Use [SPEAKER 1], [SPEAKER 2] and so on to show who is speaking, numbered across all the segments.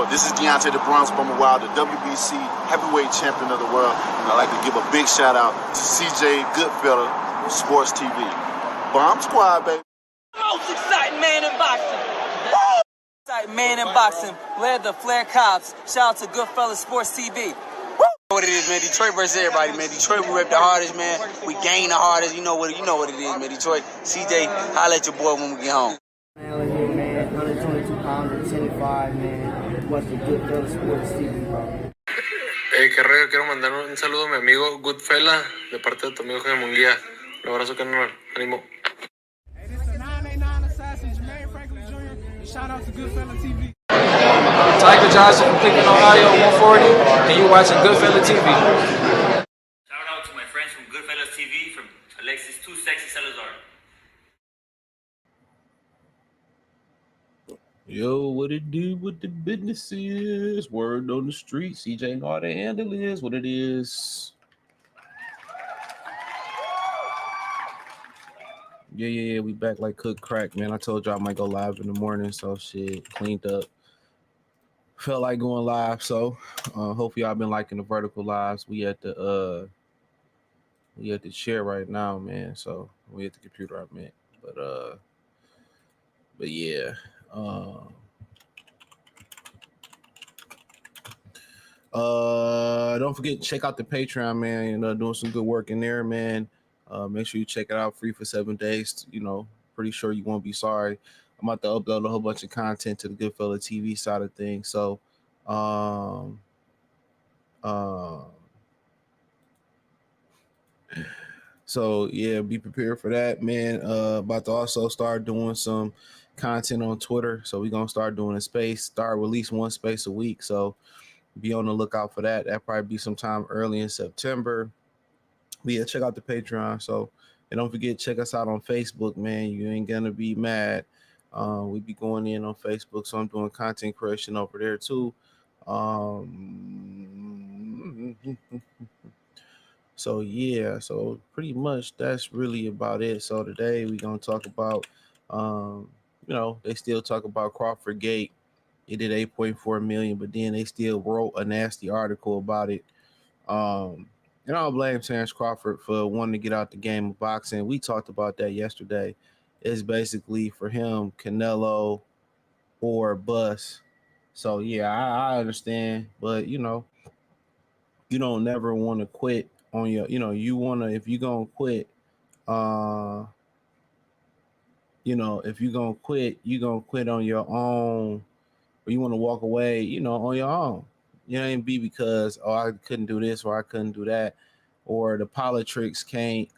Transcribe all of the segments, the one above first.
[SPEAKER 1] This is Deontay the Bronx Bomber Wild, the WBC heavyweight champion of the world. And I'd like to give a big shout out to CJ Goodfella, Sports TV. Bomb Squad, baby.
[SPEAKER 2] Most exciting man in boxing. Exciting man in boxing. Led the Flair Cops. Shout out to Goodfella Sports TV. What it is, man. Detroit versus everybody, man. Detroit, we rep the hardest, man. We gain the hardest. You know what it is, man. Detroit, CJ, holla at your boy when we get home.
[SPEAKER 3] Man, here, man. 122 pounds, 10-5, man. What's the Goodfella Sports TV, bro?
[SPEAKER 4] Hey, qué rollo. Quiero mandar un saludo a mi amigo Goodfella de parte de tu amigo Jaime Munguía. Un abrazo, carnal. Ánimo.
[SPEAKER 5] Hey, this is the 989 Assassin, Jermaine Franklin Jr. Shout out to Goodfella TV.
[SPEAKER 6] Tiger Johnson from Cleveland, Ohio, 140, and you're watching Goodfella TV.
[SPEAKER 7] Shout out to my friends from Goodfella TV, from Alexis Too Sexy Salazar.
[SPEAKER 8] Yo, what it do, what the business is? Word on the street, CJ know how to handle is, what it is. Yeah, we back like cook crack, man. I told y'all I might go live in the morning, so shit, cleaned up. Felt like going live, so hopefully y'all been liking the vertical lives. We at the chair right now, man. So we at the computer, I meant. But yeah. Don't forget to check out the Patreon, man. You know, doing some good work in there, man. Make sure you check it out, free for 7 days. You know, pretty sure you won't be sorry. I'm about to upload a whole bunch of content to the Goodfella TV side of things. So, yeah, be prepared for that, man. About to also start doing some content on Twitter. So we're gonna start doing a space, start at least one space a week. So be on the lookout for that. That'll probably be sometime early in September. But yeah, check out the Patreon. So, and don't forget, check us out on Facebook, man. You ain't gonna be mad. We be going in on Facebook, so I'm doing content creation over there too. So yeah, so pretty much that's really about it. So today we're gonna talk about, you know, they still talk about Crawford Gate. It did 8.4 million, but then they still wrote a nasty article about it. And I don't blame Terence Crawford for wanting to get out the game of boxing. We talked about that yesterday. It's basically for him, Canelo or bust. So yeah, I understand, but you know, you don't never want to quit on your, you know, you want to, if you're gonna quit, you know, if you're gonna quit, you're gonna quit on your own, or you want to walk away, you know, on your own. You know, ain't be because, oh, I couldn't do this or I couldn't do that, or the politics can't,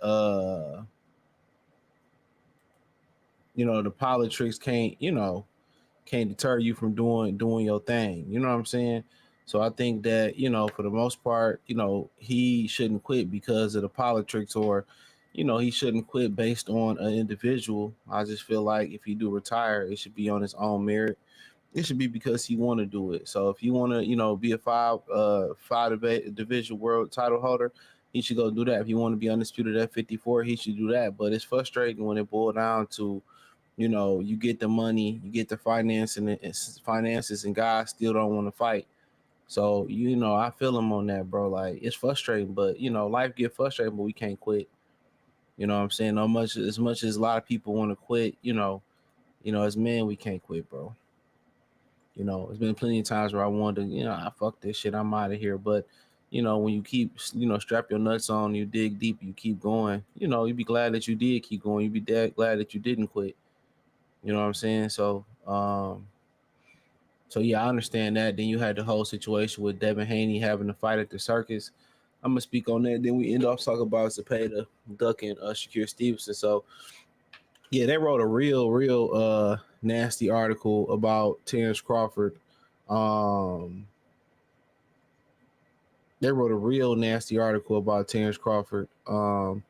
[SPEAKER 8] you know, the politics can't, you know, can't deter you from doing your thing. You know what I'm saying? So I think that, you know, for the most part, you know, he shouldn't quit because of the politics, or, you know, he shouldn't quit based on an individual. I just feel like if he do retire, it should be on his own merit. It should be because he want to do it. So if you want to, you know, be a five division world title holder, he should go do that. If you want to be undisputed at 54, he should do that. But it's frustrating when it boils down to, you know, you get the money, you get the finances, and guys still don't want to fight. So, you know, I feel him on that, bro. Like, it's frustrating, but, you know, life get frustrating, but we can't quit. You know what I'm saying? As much as a lot of people want to quit, you know, as men, we can't quit, bro. You know, it's been plenty of times where I wanted to, you know, fuck this shit, I'm out of here. But, you know, when you keep, you know, strap your nuts on, you dig deep, you keep going, you know, you'd be glad that you did keep going. You'd be glad that you didn't quit. You know what I'm saying? So, yeah, I understand that. Then you had the whole situation with Devin Haney having to fight at the circus. I'm gonna speak on that. Then we end off talking about Zepeda ducking Shakur Stevenson. So, yeah, they wrote a real nasty article about Terence Crawford. They wrote a real nasty article about Terence Crawford. And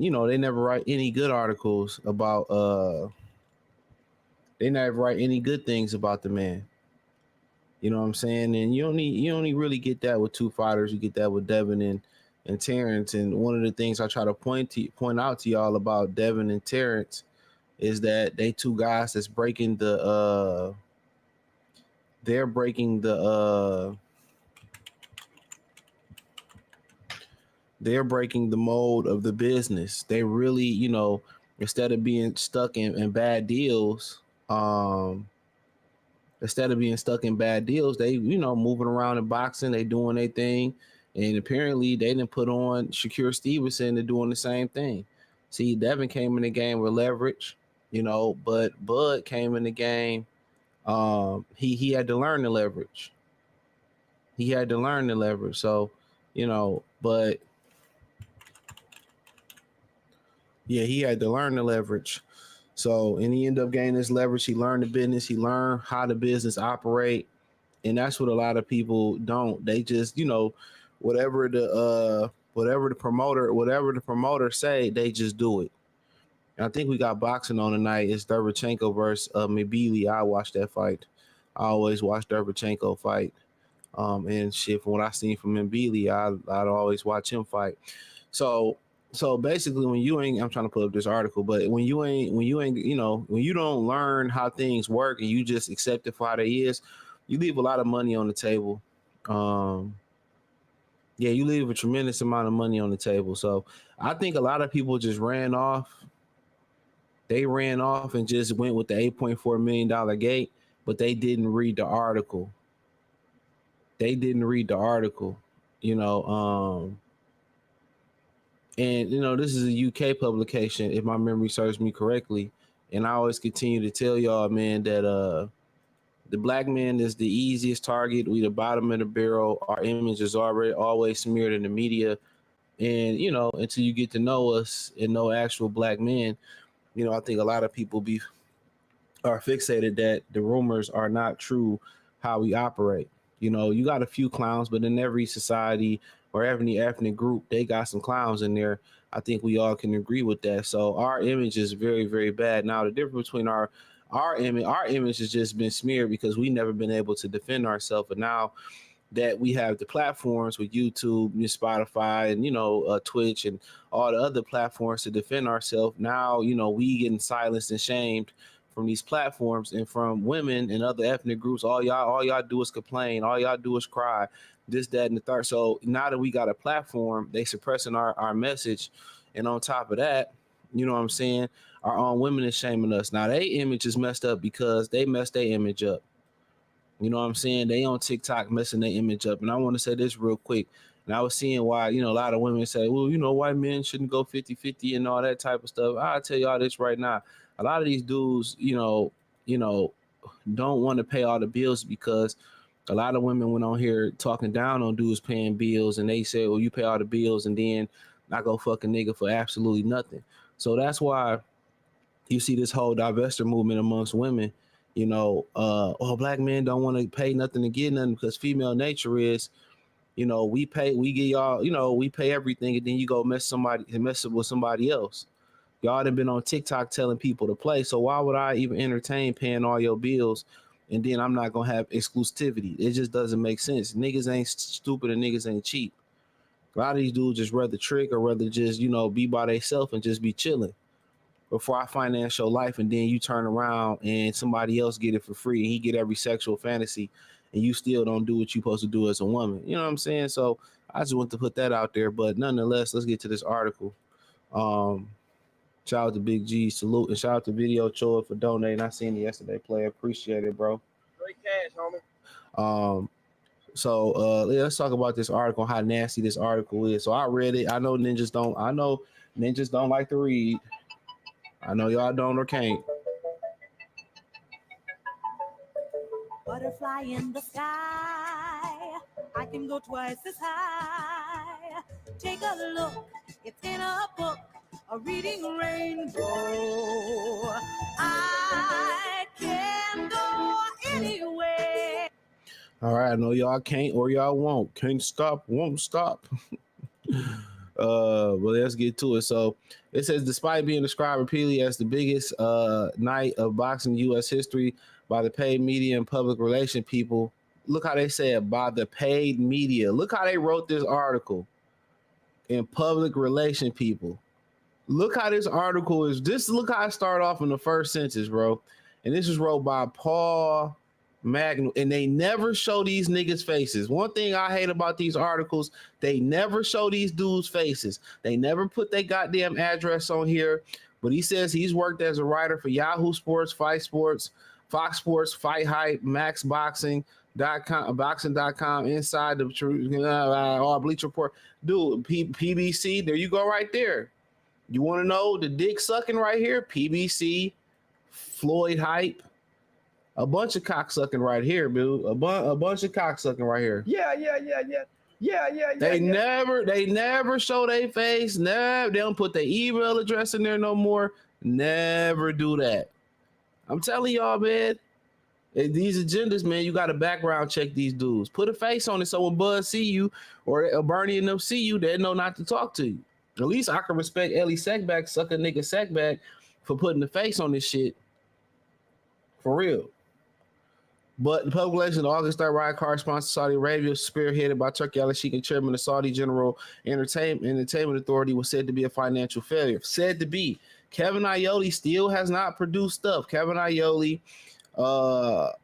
[SPEAKER 8] you know, they never write any good articles about they never write any good things about the man. You know what I'm saying? And you only really get that with two fighters. You get that with Devin and Terence. And one of the things I try to point out to y'all about Devin and Terence is that they two guys that's breaking the they're breaking the mold of the business. They really, you know, instead of being stuck in bad deals, they, you know, moving around in boxing, they doing their thing. And apparently they didn't put on Shakur Stevenson to doing the same thing. See, Devin came in the game with leverage, you know, but Bud came in the game. He had to learn the leverage. So, you know, but yeah, he had to learn the leverage. So, and he ended up gaining this leverage. He learned the business. He learned how the business operate. And that's what a lot of people don't. They just, you know, whatever the promoter say, they just do it. And I think we got boxing on tonight. It's Derevchenko versus Mabili. I watched that fight. I always watch Derevchenko fight. And shit, from what I seen from Mabili, I'd always watch him fight. So basically, when you ain't, I'm trying to pull up this article, but when you ain't, you know, when you don't learn how things work and you just accept it for how they is, you leave a lot of money on the table. Yeah, you leave a tremendous amount of money on the table. So I think a lot of people just ran off. They ran off and just went with the $8.4 million gate, but they didn't read the article. You know, and, you know, this is a UK publication, if my memory serves me correctly. And I always continue to tell y'all, man, that the black man is the easiest target. We the bottom of the barrel. Our image is always smeared in the media. And, you know, until you get to know us and know actual black men, you know, I think a lot of people are fixated that the rumors are not true how we operate. You know, you got a few clowns, but in every society or every ethnic group, they got some clowns in there. I think we all can agree with that. So our image is very, very bad. Now, the difference between our image has just been smeared because we never been able to defend ourselves. But now that we have the platforms with YouTube, Spotify, and, you know, Twitch and all the other platforms to defend ourselves, now, you know, we getting silenced and shamed from these platforms and from women and other ethnic groups. All y'all do is complain. All y'all do is cry. This, that, and the third. So now that we got a platform, they suppressing our message. And on top of that, you know what I'm saying, our own women is shaming us. Now, their image is messed up because they messed their image up. You know what I'm saying? They on TikTok messing their image up. And I want to say this real quick. And I was seeing why, you know, a lot of women say, well, you know, white men shouldn't go 50-50 and all that type of stuff. I'll tell y'all this right now. A lot of these dudes, you know, don't want to pay all the bills because a lot of women went on here talking down on dudes paying bills. And they say, well, you pay all the bills and then I go fuck a nigga for absolutely nothing. So that's why you see this whole divestiture movement amongst women. You know, black men don't want to pay nothing to get nothing because female nature is, you know, we get y'all, you know, we pay everything and then you go mess it with somebody else. Y'all done been on TikTok telling people to play. So why would I even entertain paying all your bills and then I'm not going to have exclusivity? It just doesn't make sense. Niggas ain't stupid and niggas ain't cheap. A lot of these dudes just rather trick or rather just, you know, be by themselves and just be chilling before I finance your life, and then you turn around and somebody else get it for free and he get every sexual fantasy and you still don't do what you're supposed to do as a woman. You know what I'm saying? So I just want to put that out there. But nonetheless, let's get to this article. Shout out to Big G, salute, and shout out to Video Choa for donating. I seen it yesterday, play. Appreciate it, bro.
[SPEAKER 9] Great cash, homie.
[SPEAKER 8] So let's talk about this article, how nasty this article is. So I read it. I know ninjas don't like to read. I know y'all don't or can't.
[SPEAKER 10] Butterfly in the sky, I can go twice as high. Take a look, it's in a book, a reading rainbow. I can go anywhere.
[SPEAKER 8] All right, I know y'all can't or y'all won't. Can't stop, won't stop. But let's get to it. So it says, despite being described repeatedly as the biggest night of boxing U.S. history by the paid media and public relation people, look how they said by the paid media. Look how they wrote this article in public relation people. Look how this article is. Look how I start off in the first sentence, bro. And this is wrote by Paul Magnum, and they never show these niggas' faces. One thing I hate about these articles, they never show these dudes' faces. They never put their goddamn address on here. But he says he's worked as a writer for Yahoo Sports, Fight Sports, Fox Sports, Fight Hype, Max Boxing.com, boxing.com, Inside the Truth, Bleach Report. Dude, PBC, there you go right there. You want to know the dick sucking right here? PBC, Floyd Hype. A bunch of cocksucking right here, dude. A bunch of cocksucking right here.
[SPEAKER 9] Yeah.
[SPEAKER 8] They never show their face. Never. They don't put their email address in there no more. Never do that. I'm telling y'all, man. These agendas, man, you got to background check these dudes. Put a face on it so when Buzz see you or Bernie and them see you, they know not to talk to you. At least I can respect Ellie Sackback, suck a nigga Sackback, for putting the face on this shit. For real. But the public election, the August 3rd riot car sponsored Saudi Arabia, spearheaded by Turkey al-Sheikh and chairman of the Saudi General Entertainment Authority, was said to be a financial failure. Said to be. Kevin Aioli still has not produced stuff. Kevin Aioli,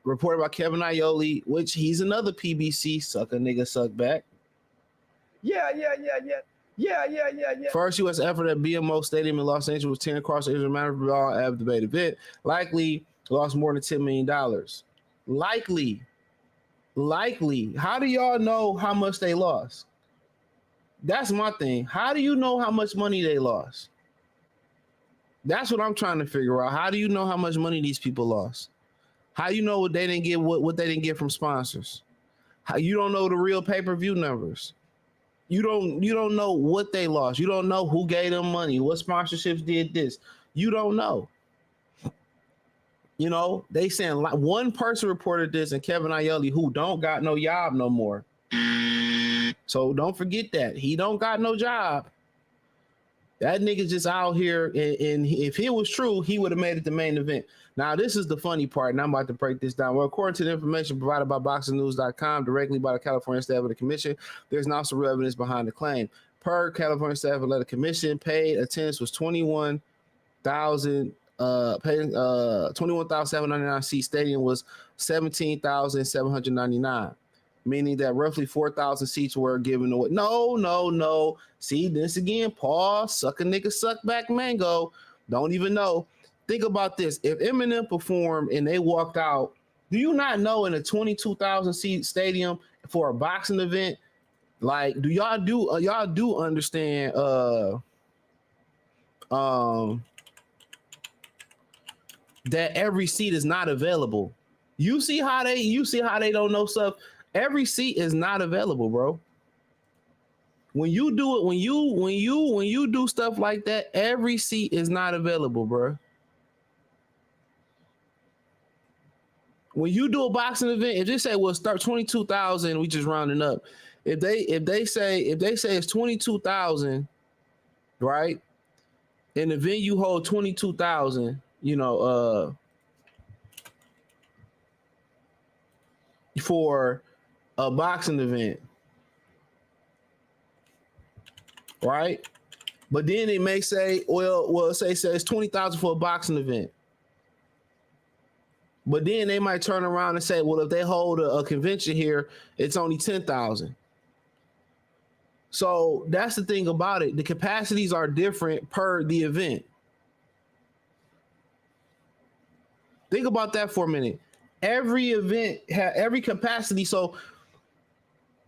[SPEAKER 8] reported by Kevin Aioli, which he's another PBC, suck a nigga, suck back.
[SPEAKER 9] Yeah.
[SPEAKER 8] First U.S. effort at BMO Stadium in Los Angeles was 10 across the Israel Mountain debate event. Likely lost more than $10 million. Likely. How do y'all know how much they lost? That's my thing. How do you know how much money they lost? That's what I'm trying to figure out. How do you know how much money these people lost? How you know what they didn't get, what they didn't get from sponsors? How you don't know the real pay-per-view numbers? You don't know what they lost. You don't know who gave them money, what sponsorships did this. You don't know. You know, they saying like one person reported this, and Kevin Aioli, who don't got no job no more. So don't forget that. He don't got no job. That nigga just out here, and if it was true, he would have made it the main event. Now, this is the funny part, and I'm about to break this down. Well, according to the information provided by BoxingNews.com, directly by the California staff of the commission, there's also real evidence behind the claim. Per California staff of the commission, paid attendance was 21,000. 21,799 seat stadium was 17,799, meaning that roughly 4,000 seats were given away. No. See this again, Paul, suck a nigga, suck back mango. Don't even know. Think about this. If Eminem performed and they walked out, do you not know in a 22,000 seat stadium for a boxing event? Like, do y'all do understand? That every seat is not available. You see how they don't know stuff. Every seat is not available, bro. When you do it, when you do stuff like that, every seat is not available, bro. When you do a boxing event, if they say well start 22,000, we just rounding up. If they say it's 22,000, right? And the venue hold 22,000. You know, for a boxing event, right? But then it may say, well, say it's 20,000 for a boxing event. But then they might turn around and say, well, if they hold a convention here, it's only 10,000. So that's the thing about it. The capacities are different per the event. Think about that for a minute. Every event, every capacity. So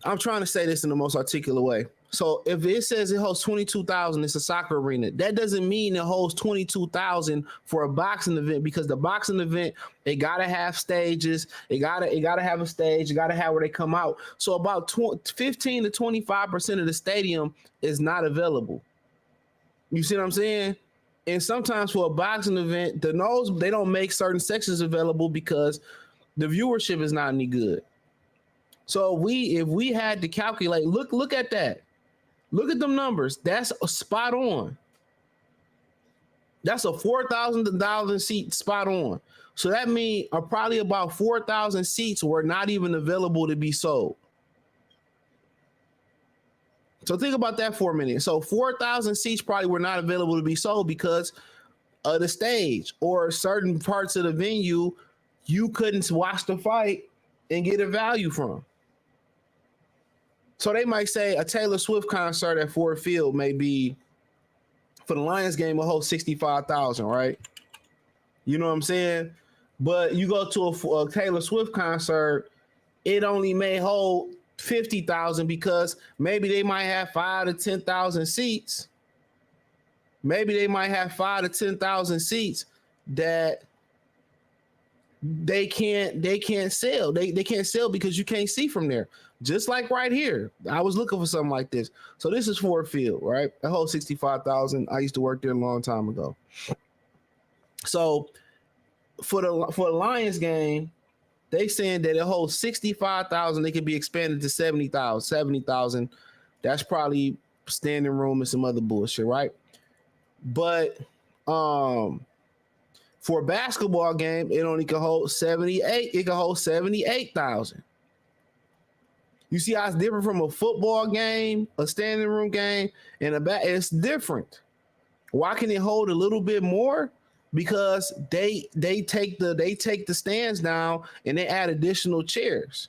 [SPEAKER 8] I'm trying to say this in the most articulate way. So if it says it holds 22,000, it's a soccer arena. That doesn't mean it holds 22,000 for a boxing event, because the boxing event, it gotta have stages. It gotta have a stage. It gotta have where they come out. So about 15 to 25% of the stadium is not available. You see what I'm saying? And sometimes for a boxing event, they don't make certain sections available because the viewership is not any good. So if we had to calculate, look at that. Look at them numbers. That's a spot on. That's a 4,000 seat spot on. So that means probably about 4,000 seats were not even available to be sold. So think about that for a minute. So 4,000 seats probably were not available to be sold because of the stage or certain parts of the venue you couldn't watch the fight and get a value from. So they might say a Taylor Swift concert at Ford Field may be, for the Lions game, a whole 65,000, right? You know what I'm saying? But you go to a Taylor Swift concert, it only may hold 50,000 because maybe they might have 5,000 to 10,000 seats. Maybe they might have 5,000 to 10,000 seats that they can't sell. They can't sell because you can't see from there. Just like right here, I was looking for something like this. So this is Ford Field, right? A whole 65,000. I used to work there a long time ago. So for the Lions game, they saying that it holds 65,000. They could be expanded to 70,000. 70,000. That's probably standing room and some other bullshit, right? But for a basketball game, it only can hold 78. It can hold 78,000. You see how it's different from a football game, a standing room game, and it's different. Why can it hold a little bit more? Because they take the stands down and they add additional chairs.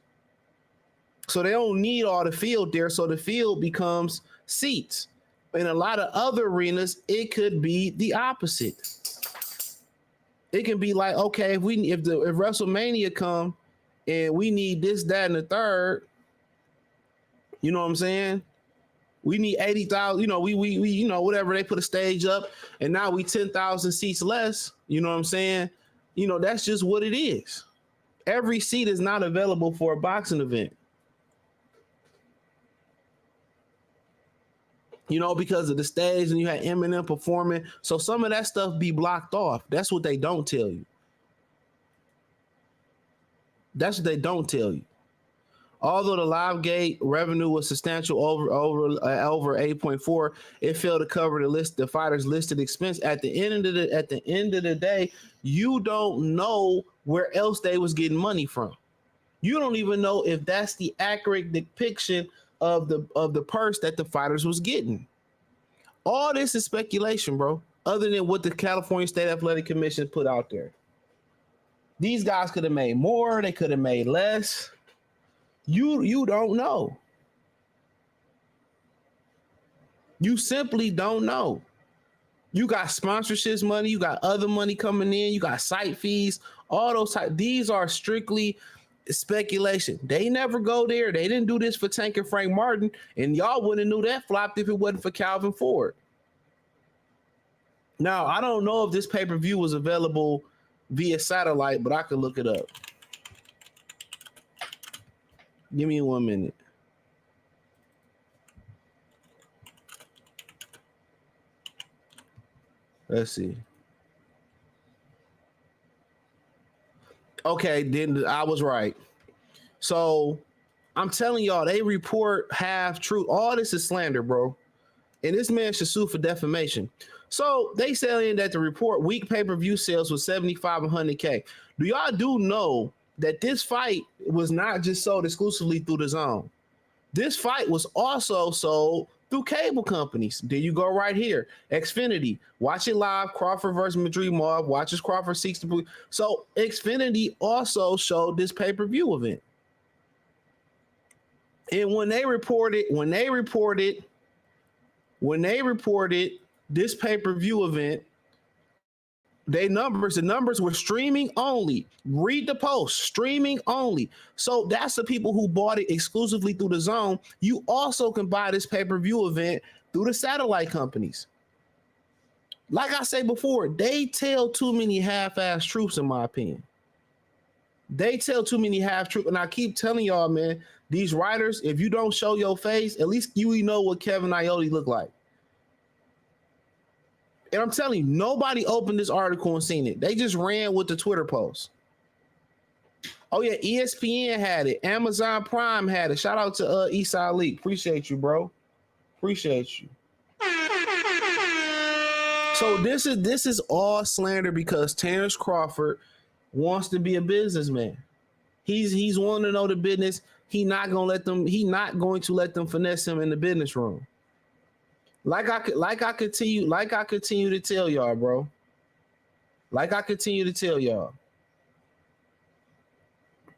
[SPEAKER 8] So they don't need all the field there. So the field becomes seats. In a lot of other arenas, it could be the opposite. It can be like, okay, if WrestleMania come and we need this, that, and the third, you know what I'm saying? We need 80,000, we whatever, they put a stage up and now we 10,000 seats less, you know what I'm saying? That's just what it is. Every seat is not available for a boxing event. Because of the stage and you had Eminem performing. So some of that stuff be blocked off. That's what they don't tell you. That's what they don't tell you. Although the live gate revenue was substantial over 8.4, it failed to cover the fighters' listed expense. At the end of the day, you don't know where else they was getting money from. You don't even know if that's the accurate depiction of the purse that the fighters was getting. All this is speculation, bro. Other than what the California State Athletic Commission put out there. These guys could have made more. They could have made less. You don't know. You simply don't know. You got sponsorships money. You got other money coming in. You got site fees. All those these are strictly speculation. They never go there. They didn't do this for Tank and Frank Martin, and y'all wouldn't have knew that flopped if it wasn't for Calvin Ford. Now, I don't know if this pay-per-view was available via satellite, but I could look it up. Give me 1 minute. Let's see. Okay, then I was right. So I'm telling y'all, they report half truth. All this is slander, bro. And this man should sue for defamation. So they saying that the report week pay-per-view sales was 75 and 100K. Do y'all know that this fight was not just sold exclusively through the Zone? This fight was also sold through cable companies. There you go right here. Xfinity. Watch it live. Crawford versus Madrimov. Watches Crawford 60. So Xfinity also showed this pay-per-view event. And when they reported this pay-per-view event, the numbers were streaming only. Read the post, streaming only. So that's the people who bought it exclusively through the Zone. You also can buy this pay-per-view event through the satellite companies. Like I said before, they tell too many half-ass truths, in my opinion. They tell too many half-truths. And I keep telling y'all, man, these writers, if you don't show your face, at least you know what Kevin Ioti look like. And I'm telling you, nobody opened this article and seen it. They just ran with the Twitter post. Oh, yeah, ESPN had it. Amazon Prime had it. Shout out to Eastside League. Appreciate you, bro. Appreciate you. So this is all slander because Terence Crawford wants to be a businessman. He's wanting to know the business. He's not going to let them finesse him in the business room. Like I continue to tell y'all, bro. Like I continue to tell y'all.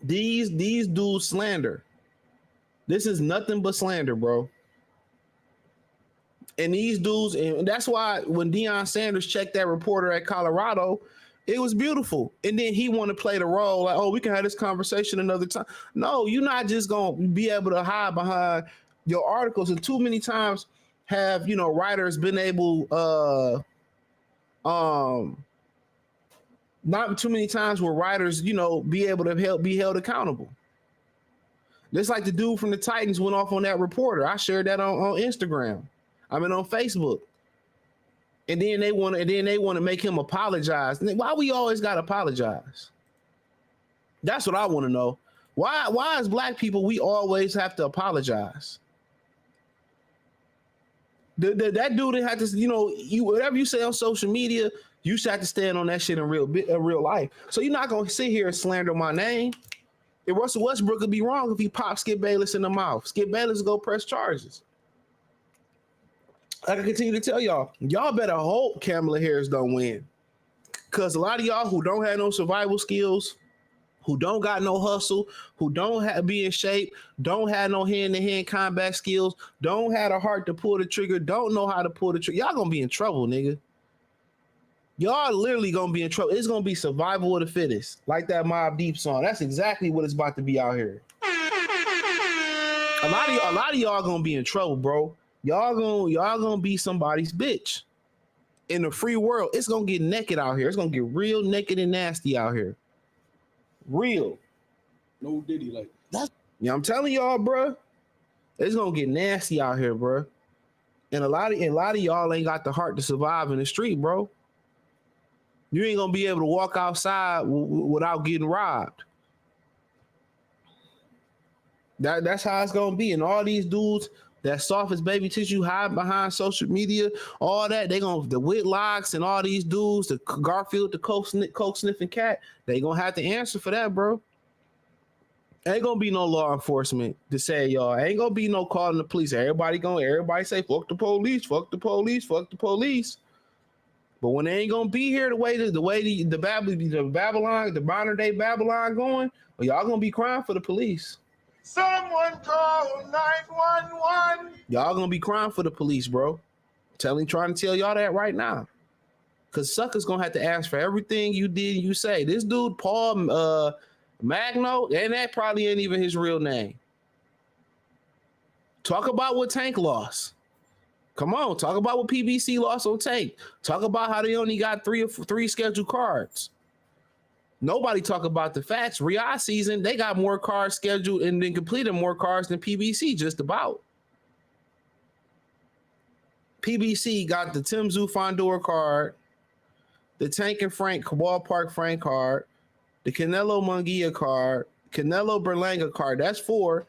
[SPEAKER 8] These dudes slander. This is nothing but slander, bro. And these dudes, and that's why when Deion Sanders checked that reporter at Colorado, it was beautiful. And then he wanted to play the role like, oh, we can have this conversation another time. No, you're not just gonna be able to hide behind your articles. And too many times have writers been able, not too many times where writers, be able to be held accountable. Just like the dude from the Titans went off on that reporter. I shared that on Instagram. on Facebook. And then they want to make him apologize. Why we always got to apologize? That's what I want to know. Why as black people we always have to apologize? That dude that had to, you whatever you say on social media, you should have to stand on that shit in real life. So you're not gonna sit here and slander my name. If Russell Westbrook would be wrong if he popped Skip Bayless in the mouth. Skip Bayless will go press charges. I can continue to tell y'all better hope Kamala Harris don't win. Because a lot of y'all who don't have no survival skills, who don't got no hustle, who don't be in shape, don't have no hand-to-hand combat skills, don't have a heart to pull the trigger, don't know how to pull the trigger. Y'all gonna be in trouble, nigga. Y'all literally gonna be in trouble. It's gonna be survival of the fittest, like that Mobb Deep song. That's exactly what it's about to be out here. A lot of y'all gonna be in trouble, bro. Y'all gonna be somebody's bitch. In the free world, it's gonna get naked out here. It's gonna get real naked and nasty out here. Real.
[SPEAKER 11] No Diddy like
[SPEAKER 8] that. Yeah, I'm telling y'all, bro. It's gonna get nasty out here, bro. And a lot of y'all ain't got the heart to survive in the street, bro. You ain't gonna be able to walk outside without getting robbed. That's how it's gonna be. And all these dudes that soft as baby tissue hide behind social media, all that, the Whitlocks and all these dudes, the Garfield, the coke sniffing cat, they gonna have to answer for that, bro. Ain't gonna be no law enforcement to say, y'all. Ain't gonna be no calling the police. Everybody say, fuck the police, fuck the police, fuck the police. But when they ain't gonna be here the way the Babylon, the modern day Babylon going, well, y'all gonna be crying for the police.
[SPEAKER 1] Someone call 911.
[SPEAKER 8] Y'all gonna be crying for the police, bro. Trying to tell y'all that right now. Cause suckers gonna have to ask for everything you did and you say. This dude, Paul Magno, and that probably ain't even his real name. Talk about what Tank lost. Come on, talk about what PBC lost on Tank. Talk about how they only got three scheduled cards. Nobody talk about the facts. Riyadh season, they got more cards scheduled and then completed more cards than PBC, just about. PBC got the Tim Zoo Fondor card, the Tank and Frank Ballpark Frank card, the Canelo Munguia card, Canelo Berlanga card. That's 4,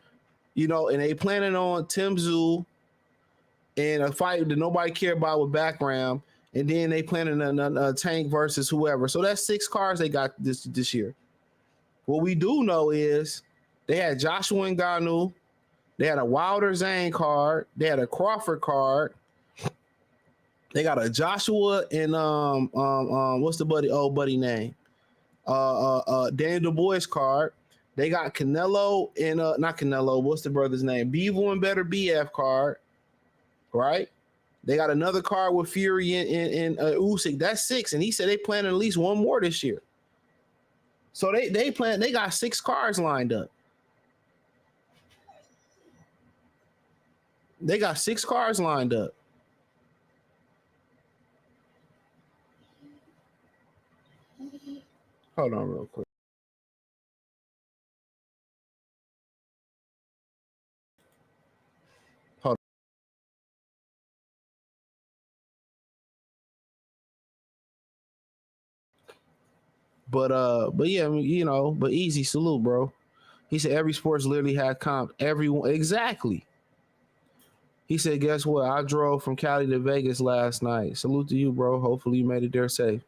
[SPEAKER 8] and they planning on Tim Zoo and a fight that nobody care about with background. And then they planning a Tank versus whoever. So that's 6 cards they got this year. What we do know is they had Joshua Ngannou, they had a Wilder Zane card, they had a Crawford card, they got a Joshua and what's the buddy name? Daniel Du Bois card. They got Canelo and not Canelo. What's the brother's name? Bivol and Better BF card, right? They got another card with Fury and Usyk. That's 6, and he said they planning at least one more this year. So they got 6 cards lined up. They got 6 cards lined up. Hold on real quick. But yeah, I mean, but easy salute, bro. He said every sports literally had comp. Everyone, exactly. He said, guess what? I drove from Cali to Vegas last night. Salute to you, bro. Hopefully you made it there safe.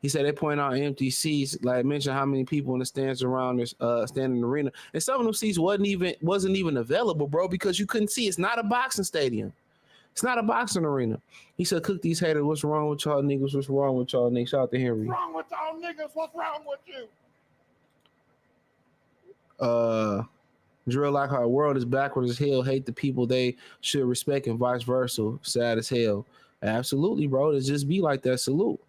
[SPEAKER 8] He said they point out empty seats, like mention how many people in the stands around this standing arena. And some of them seats wasn't even available, bro, because you couldn't see. It's not a boxing stadium. It's not a boxing arena. He said, cook these haters. What's wrong with y'all niggas? What's wrong with y'all niggas? Shout out to Henry.
[SPEAKER 1] What's wrong with y'all niggas? What's wrong with you?
[SPEAKER 8] Drill like our world is backwards as hell. Hate the people they should respect and vice versa. Sad as hell. Absolutely, bro. It just be like that. Salute.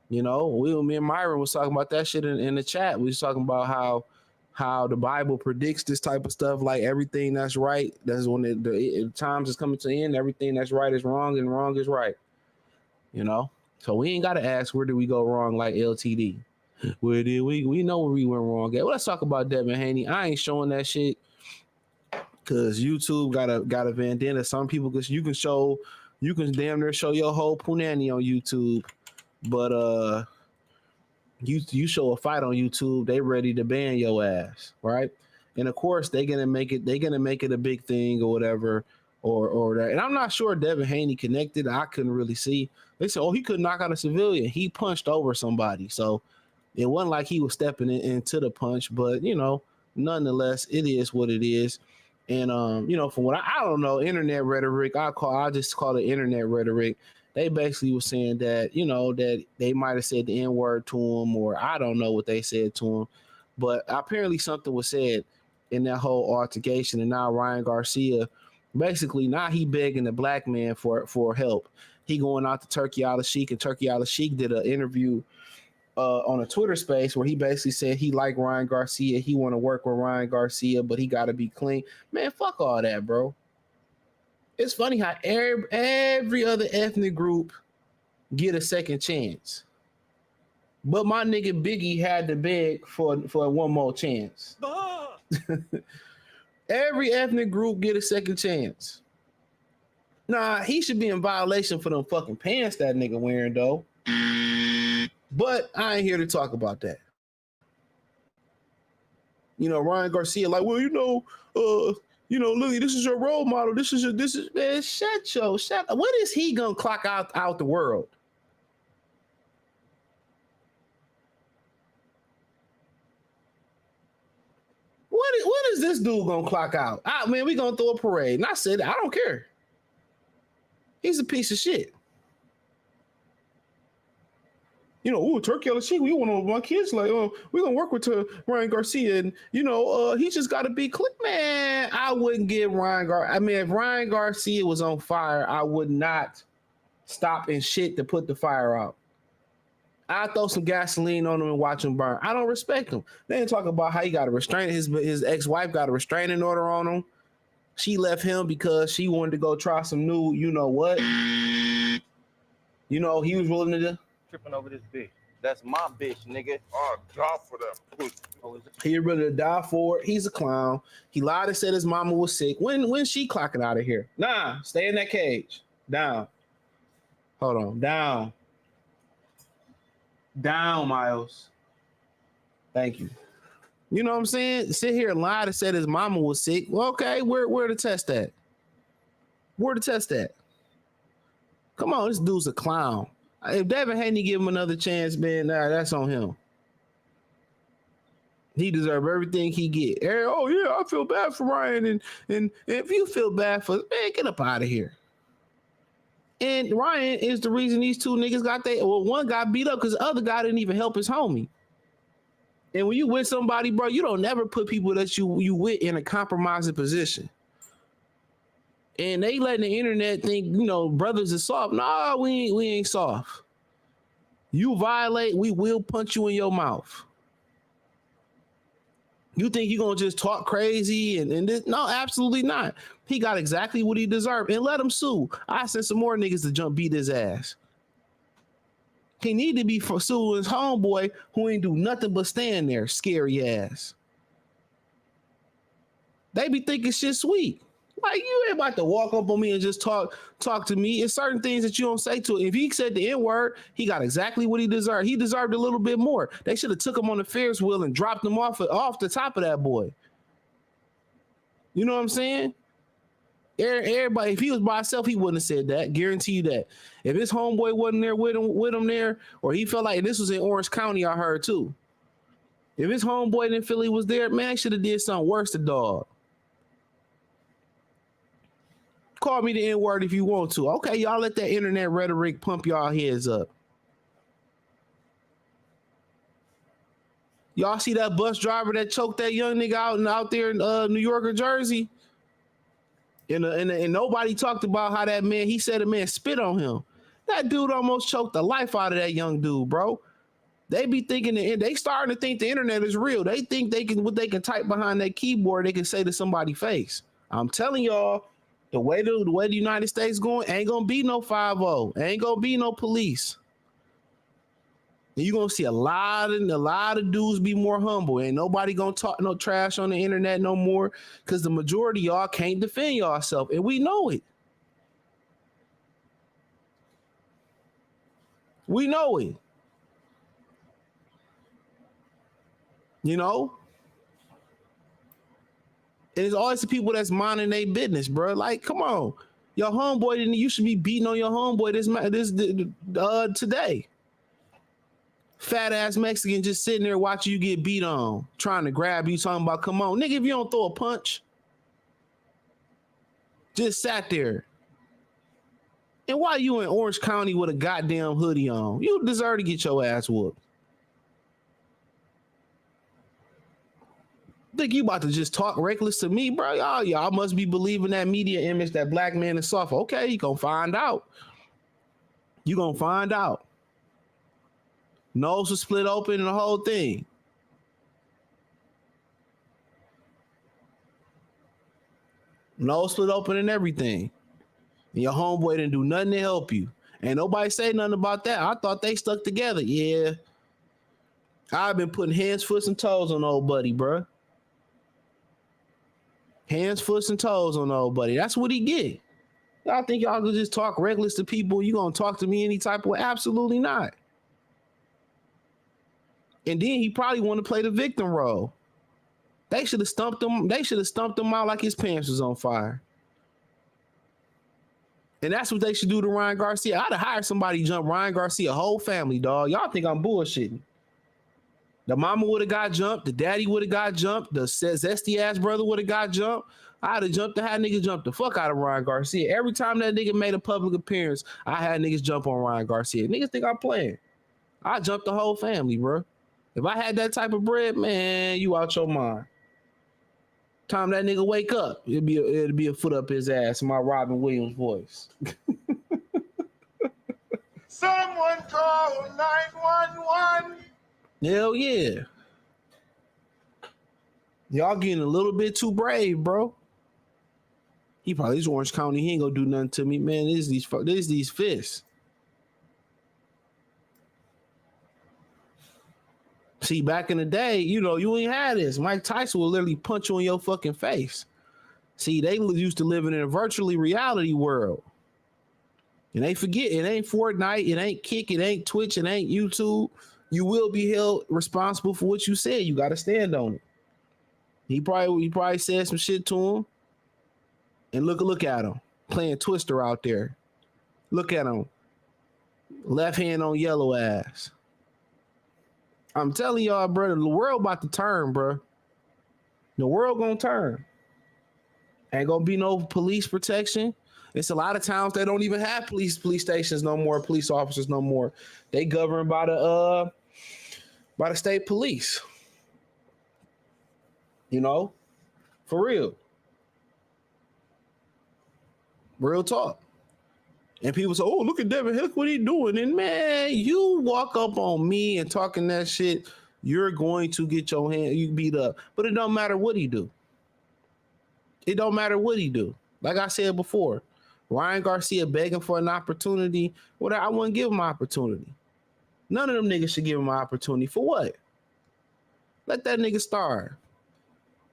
[SPEAKER 8] You know, me and Myron was talking about that shit in the chat. We was talking about how the Bible predicts this type of stuff. Like everything that's right, that's when the times is coming to an end. Everything that's right is wrong and wrong is right. You know, so we ain't got to ask where did we go wrong like LTD. Where did we know where we went wrong at. Well, let's talk about Devin Haney. I ain't showing that shit because YouTube got a vendetta. Some people, because you can damn near show your whole punani on YouTube. But you show a fight on YouTube, they ready to ban your ass, right? And of course they're gonna make it a big thing or whatever, or that. And I'm not sure Devin Haney connected. I couldn't really see. They said, oh, he could knock out a civilian. He punched over somebody, so it wasn't like he was stepping into the punch. But you know, nonetheless, it is what it is. And you know, from what I don't know, internet rhetoric. I just call it internet rhetoric. They basically were saying that, you know, that they might have said the N-word to him, or I don't know what they said to him, but apparently something was said in that whole altercation. And now Ryan Garcia, basically now he begging the black man for help. He going out to Turkey Al-Sheikh, and Turkey Al-Sheikh did an interview on a Twitter space where he basically said he liked Ryan Garcia. He want to work with Ryan Garcia, but he got to be clean. Man, fuck all that, bro. It's funny how every other ethnic group get a second chance, but my nigga Biggie had to beg for one more chance. Every ethnic group get a second chance. Nah, he should be in violation for them fucking pants that nigga wearing though. But I ain't here to talk about that. You know, Ryan Garcia, like, well, you know, Lily, this is your role model. This is man, shut. When is he gonna clock out the world? When is this dude gonna clock out? Man, we gonna throw a parade. And I said, I don't care. He's a piece of shit. You know, Turkey Al-Sheikh, we want to my kids like, we're gonna work with Ryan Garcia, and you know, he just got to be clean. Man, I wouldn't give Ryan Garcia. I mean, if Ryan Garcia was on fire, I would not stop and shit to put the fire out. I throw some gasoline on him and watch him burn. I don't respect him. They didn't talk about how he got a restraint. His ex-wife got a restraining order on him. She left him because she wanted to go try some new, you know what? You know, he was willing to.
[SPEAKER 12] Tripping over this bitch. That's my bitch, nigga.
[SPEAKER 1] Oh, die for that.
[SPEAKER 8] He ready to die for it. He's a clown. He lied and said his mama was sick. When she clocking out of here? Nah, stay in that cage. Down. Hold on. Down. Down, Miles. Thank you. You know what I'm saying? Sit here and lie and said his mama was sick. Well, okay, where to test that? Where to test that? Come on, this dude's a clown. If Devin Haney give him another chance, man, that's on him. He deserves everything he get. Oh yeah, I feel bad for Ryan, and if you feel bad for, man, get up out of here. And Ryan is the reason these two niggas got one got beat up because the other guy didn't even help his homie. And when you with somebody, bro, you don't never put people that you with in a compromising position. And they letting the internet think, you know, brothers is soft. Nah, we ain't soft. You violate, we will punch you in your mouth. You think you're going to just talk crazy and this? No, absolutely not. He got exactly what he deserved. And let him sue. I sent some more niggas to beat his ass. He need to be suing his homeboy who ain't do nothing but stand there, scary ass. They be thinking shit sweet. Like, you ain't about to walk up on me and just talk to me. It's certain things that you don't say to him. If he said the N-word, he got exactly what he deserved. He deserved a little bit more. They should have took him on the Ferris wheel and dropped him off the top of that boy. You know what I'm saying? Everybody, if he was by himself, he wouldn't have said that. Guarantee you that. If his homeboy wasn't there with him there, or he felt like, and this was in Orange County, I heard too. If his homeboy in Philly was there, man, they should have did something worse to dog. Call me the N-word if you want to. Okay, y'all let that internet rhetoric pump y'all heads up. Y'all see that bus driver that choked that young nigga out there in New York or Jersey? And nobody talked about how that man, he said a man spit on him. That dude almost choked the life out of that young dude, bro. They be thinking, they starting to think the internet is real. They think what they can type behind that keyboard, they can say to somebody's face. I'm telling y'all, the way the United States going, ain't gonna be no 5-0. Ain't gonna be no police. And you're gonna see a lot of dudes be more humble. Ain't nobody gonna talk no trash on the internet no more, because the majority of y'all can't defend yourself, and we know it. We know it. You know? And it's always the people that's minding their business, bro. Like, come on. Your homeboy, you should be beating on your homeboy today. Fat ass Mexican just sitting there watching you get beat on, trying to grab you, talking about, come on. Nigga, if you don't throw a punch, just sat there. And why you in Orange County with a goddamn hoodie on? You deserve to get your ass whooped. Think you about to just talk reckless to me, bro? Y'all must be believing that media image that black man is soft. Okay, you gonna find out. You gonna find out. Nose was split open and the whole thing. Nose split open and everything. And your homeboy didn't do nothing to help you. And nobody say nothing about that. I thought they stuck together. Yeah. I've been putting hands, foot, and toes on old buddy, bro. Hands, foot, and toes on old buddy. That's what he get. Y'all think y'all could just talk reckless to people? You gonna talk to me any type of way? Absolutely not. And then he probably want to play the victim role. They should have stumped him. They should have stumped him out like his pants was on fire. And that's what they should do to Ryan Garcia. I'd have hired somebody to jump Ryan Garcia, whole family, dog. Y'all think I'm bullshitting. The mama would have got jumped. The daddy would have got jumped. The zesty ass brother would have got jumped. I'd have jumped. I had niggas jump the fuck out of Ryan Garcia. Every time that nigga made a public appearance, I had niggas jump on Ryan Garcia. Niggas think I'm playing. I jumped the whole family, bro. If I had that type of bread, man, you out your mind. Time that nigga wake up, it'd be a foot up his ass in my Robin Williams voice.
[SPEAKER 1] Someone call 911.
[SPEAKER 8] Hell yeah. Y'all getting a little bit too brave, bro. He probably is Orange County. He ain't gonna do nothing to me, man. This is these fists. See, back in the day, you ain't had this. Mike Tyson will literally punch you in your fucking face. See, they used to live in a virtually reality world. And they forget, it ain't Fortnite, it ain't Kick, it ain't Twitch, it ain't YouTube. You will be held responsible for what you said. You got to stand on it. He probably said some shit to him. And look at him. Playing Twister out there. Look at him. Left hand on yellow ass. I'm telling y'all, bro, the world about to turn, bro. The world gonna turn. Ain't gonna be no police protection. It's a lot of towns that don't even have police stations no more, police officers no more. They governed by the state police. For real. Real talk. And people say, oh, look at Devin, look what he doing. And man, you walk up on me and talking that shit, you're going to get you beat up. But it don't matter what he do. It don't matter what he do. Like I said before, Ryan Garcia begging for an opportunity. I wouldn't give him an opportunity. None of them niggas should give him an opportunity. For what? Let that nigga starve.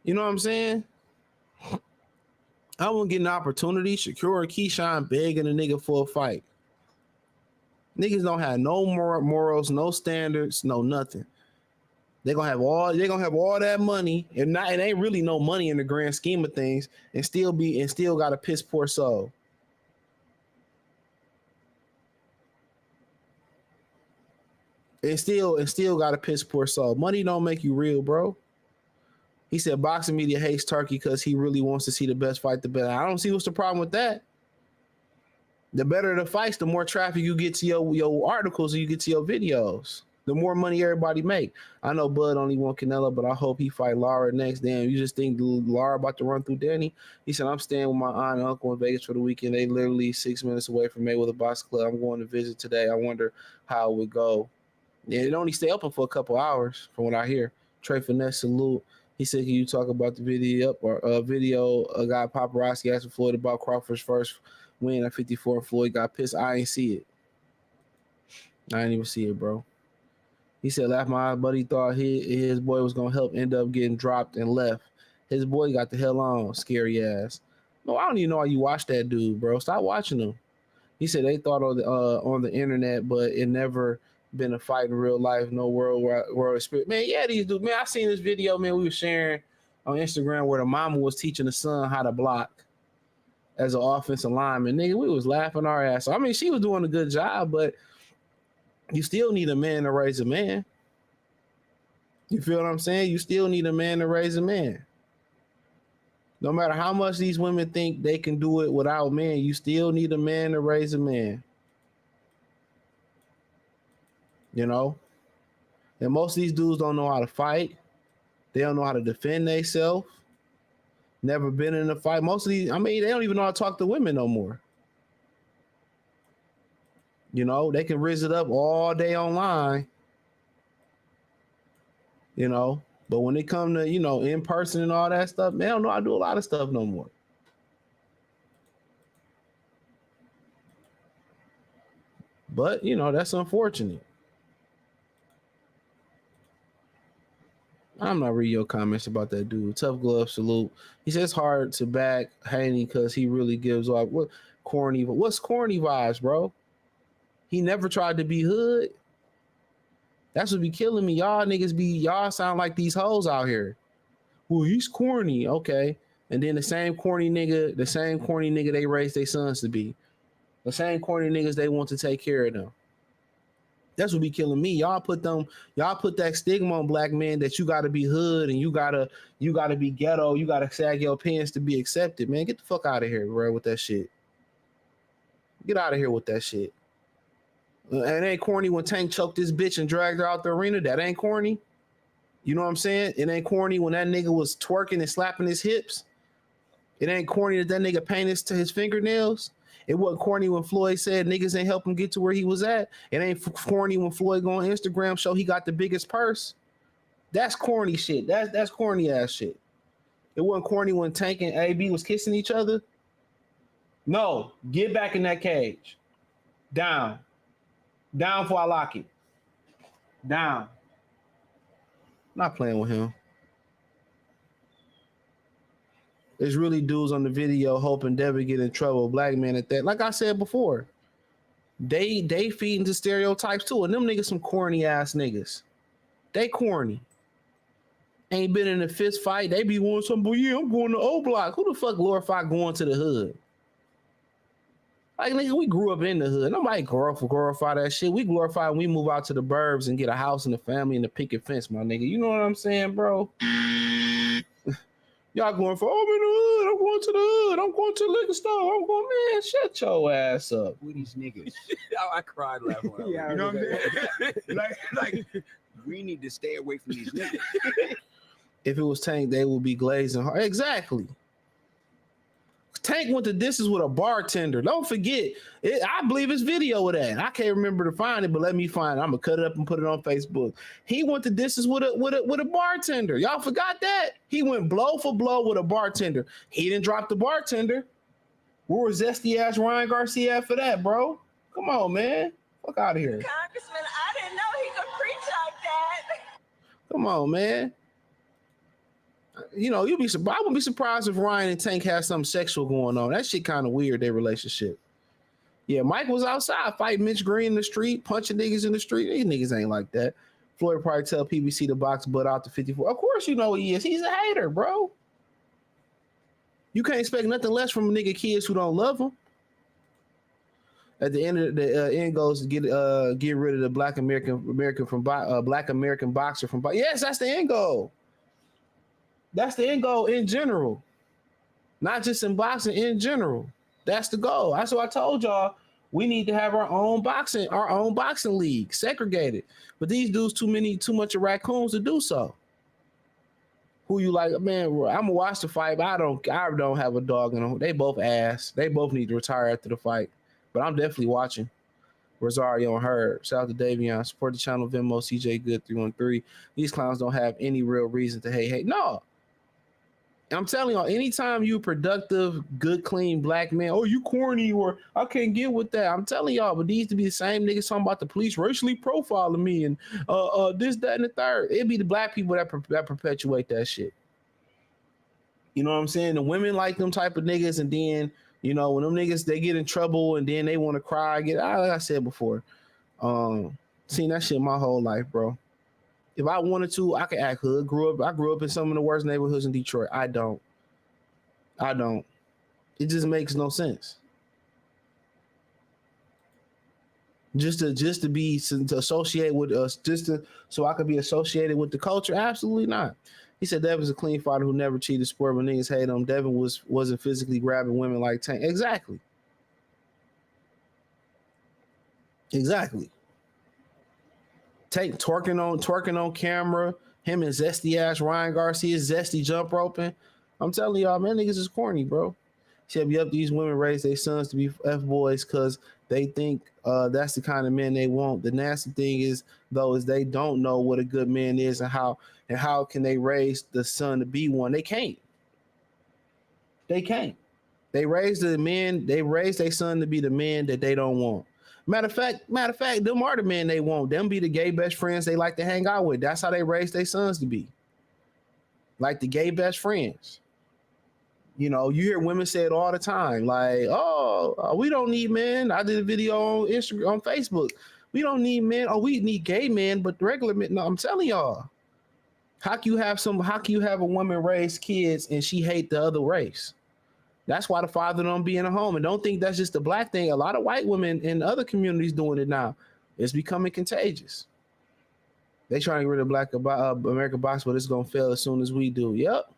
[SPEAKER 8] You know what I'm saying? I won't get an opportunity. Shakur and Keyshawn begging a nigga for a fight. Niggas don't have no morals, no standards, no nothing. They're gonna have all that money, and it ain't really no money in the grand scheme of things, and still got a piss poor soul. And still got a piss poor soul. Money don't make you real, bro. He said boxing media hates Turkey because he really wants to see the best fight the best. I don't see what's the problem with that. The better the fights, the more traffic you get to your articles and you get to your videos. The more money everybody make. I know Bud only want Canelo, but I hope he fight Lara next. Damn, you just think Lara about to run through Danny? He said, I'm staying with my aunt and uncle in Vegas for the weekend. They literally 6 minutes away from Mayweather Box Club. I'm going to visit today. I wonder how it would go. Yeah, it only stay open for a couple hours from what I hear. Trey Finesse, salute. He said, can you talk about the video video a guy paparazzi asked Floyd about Crawford's first win at 54 and Floyd got pissed? I ain't see it. I didn't even see it, bro. He said, laugh my buddy thought his boy was going to help, end up getting dropped and left. His boy got the hell on, scary ass. No, I don't even know why you watch that dude, bro. Stop watching him. He said they thought on the internet, but it never been a fight in real life, no world spirit. Man, yeah, these dudes. Man, I seen this video, man, we were sharing on Instagram where the mama was teaching the son how to block as an offensive lineman. Nigga, we was laughing our ass. I mean, she was doing a good job, but you still need a man to raise a man. You feel what I'm saying? You still need a man to raise a man. No matter how much these women think they can do it without men, you still need a man to raise a man. You know? And most of these dudes don't know how to fight. They don't know how to defend themselves. Never been in a fight. Most of these, I mean, they don't even know how to talk to women no more. You know, they can rizz it up all day online. You know, but when it come to, you know, in person and all that stuff, man, I don't know how to do a lot of stuff no more. But, you know, that's unfortunate. I'm not reading your comments about that dude. Tough glove, salute. He says it's hard to back Haney because he really gives off what's corny vibes, bro? He never tried to be hood. That's what be killing me. Y'all sound like these hoes out here. Well, he's corny. Okay. And then the same corny nigga they raised their sons to be. The same corny niggas they want to take care of them. That's what be killing me. Y'all put that stigma on black men that you gotta be hood and you gotta be ghetto, you gotta sag your pants to be accepted. Man, get the fuck out of here, bro, with that shit. Get out of here with that shit. It ain't corny when Tank choked this bitch and dragged her out the arena. That ain't corny. You know what I'm saying? It ain't corny when that nigga was twerking and slapping his hips. It ain't corny that nigga painted his fingernails. It wasn't corny when Floyd said niggas ain't help him get to where he was at. It ain't corny when Floyd go on Instagram show he got the biggest purse. That's corny shit. That's corny ass shit. It wasn't corny when Tank and AB was kissing each other. No, get back in that cage. Down before I lock it. Down. Not playing with him. There's really dudes on the video hoping Devin get in trouble. Black man at that. Like I said before, they feed into stereotypes too. And them niggas some corny ass niggas. They corny. Ain't been in a fist fight. They be wanting something, yeah, I'm going to O Block. Who the fuck glorify going to the hood? Like, nigga, we grew up in the hood. Nobody glorify that shit. We glorify when we move out to the burbs and get a house and a family and a picket fence, my nigga. You know what I'm saying, bro? Y'all going for, oh, I'm in the hood. I'm going to the hood. I'm going to the liquor store. I'm going, man, shut your ass up.
[SPEAKER 13] Who these niggas?
[SPEAKER 14] I cried laughing.
[SPEAKER 13] Yeah, you know what I'm saying? like, we need to stay away from these niggas.
[SPEAKER 8] If it was Tank, they would be glazing hard. Exactly. Tank went to distance with a bartender. Don't forget, I believe it's video of that. I can't remember to find it, but let me find it. I'm gonna cut it up and put it on Facebook. He went to distance with a bartender. Y'all forgot that? He went blow for blow with a bartender. He didn't drop the bartender. Where was zesty ass Ryan Garcia at for that, bro? Come on, man. Fuck out of here.
[SPEAKER 10] Congressman, I didn't know he could preach like that.
[SPEAKER 8] Come on, man. You know, I wouldn't be surprised if Ryan and Tank had something sexual going on. That shit kind of weird, their relationship. Yeah, Mike was outside fighting Mitch Green in the street, punching niggas in the street. These niggas ain't like that. Floyd probably tell PBC to box butt out to 54. Of course you know he is. He's a hater, bro. You can't expect nothing less from a nigga kids who don't love him. At the end of the end goes to get rid of the black American boxer from. Yes, that's the end goal. That's the end goal in general, not just in boxing, in general. That's the goal. That's what I told y'all We need to have our own boxing league, segregated. But these dudes too much of raccoons to do so. Who you like, man? I'm gonna watch the fight, but I don't have a dog in them. They both ass. They both need to retire after the fight. But I'm definitely watching. Rosario and Herb. Shout out to Davion. Support the channel, Venmo, CJ Good 313. These clowns don't have any real reason to hate. No. I'm telling y'all, anytime you productive, good, clean black man, oh, you corny, or I can't get with that. I'm telling y'all, but these to be the same niggas talking about the police racially profiling me and this, that, and the third. It'd be the black people that perpetuate that shit. You know what I'm saying? The women like them type of niggas, and then, you know, when them niggas, they get in trouble and then they want to cry, like I said before, seen that shit my whole life, bro. If I wanted to, I could act hood. I grew up in some of the worst neighborhoods in Detroit. I don't. It just makes no sense. Just to be to associate with us, so I could be associated with the culture. Absolutely not. He said Devin's a clean fighter who never cheated sport, but niggas hate him. Devin wasn't physically grabbing women like Tank. Exactly. Tank twerking on camera. Him and zesty ass Ryan Garcia, zesty jump roping. I'm telling y'all, man, niggas is corny, bro. Said, yep, these women raise their sons to be F boys because they think that's the kind of men they want. The nasty thing is, though, is they don't know what a good man is and how can they raise the son to be one. They can't. They raise their son to be the man that they don't want. Matter of fact, them are the men they want. Them be the gay best friends they like to hang out with. That's how they raise their sons to be. Like the gay best friends. You know, you hear women say it all the time, like, oh, we don't need men. I did a video on Instagram, on Facebook. We don't need men. Oh, we need gay men, but regular men. No, I'm telling y'all. How can you have a woman raise kids and she hate the other race? That's why the father don't be in a home. And don't think that's just a black thing. A lot of white women in other communities doing it now. It's becoming contagious. They trying to get rid of Black American box, but it's gonna fail as soon as we do. Yep.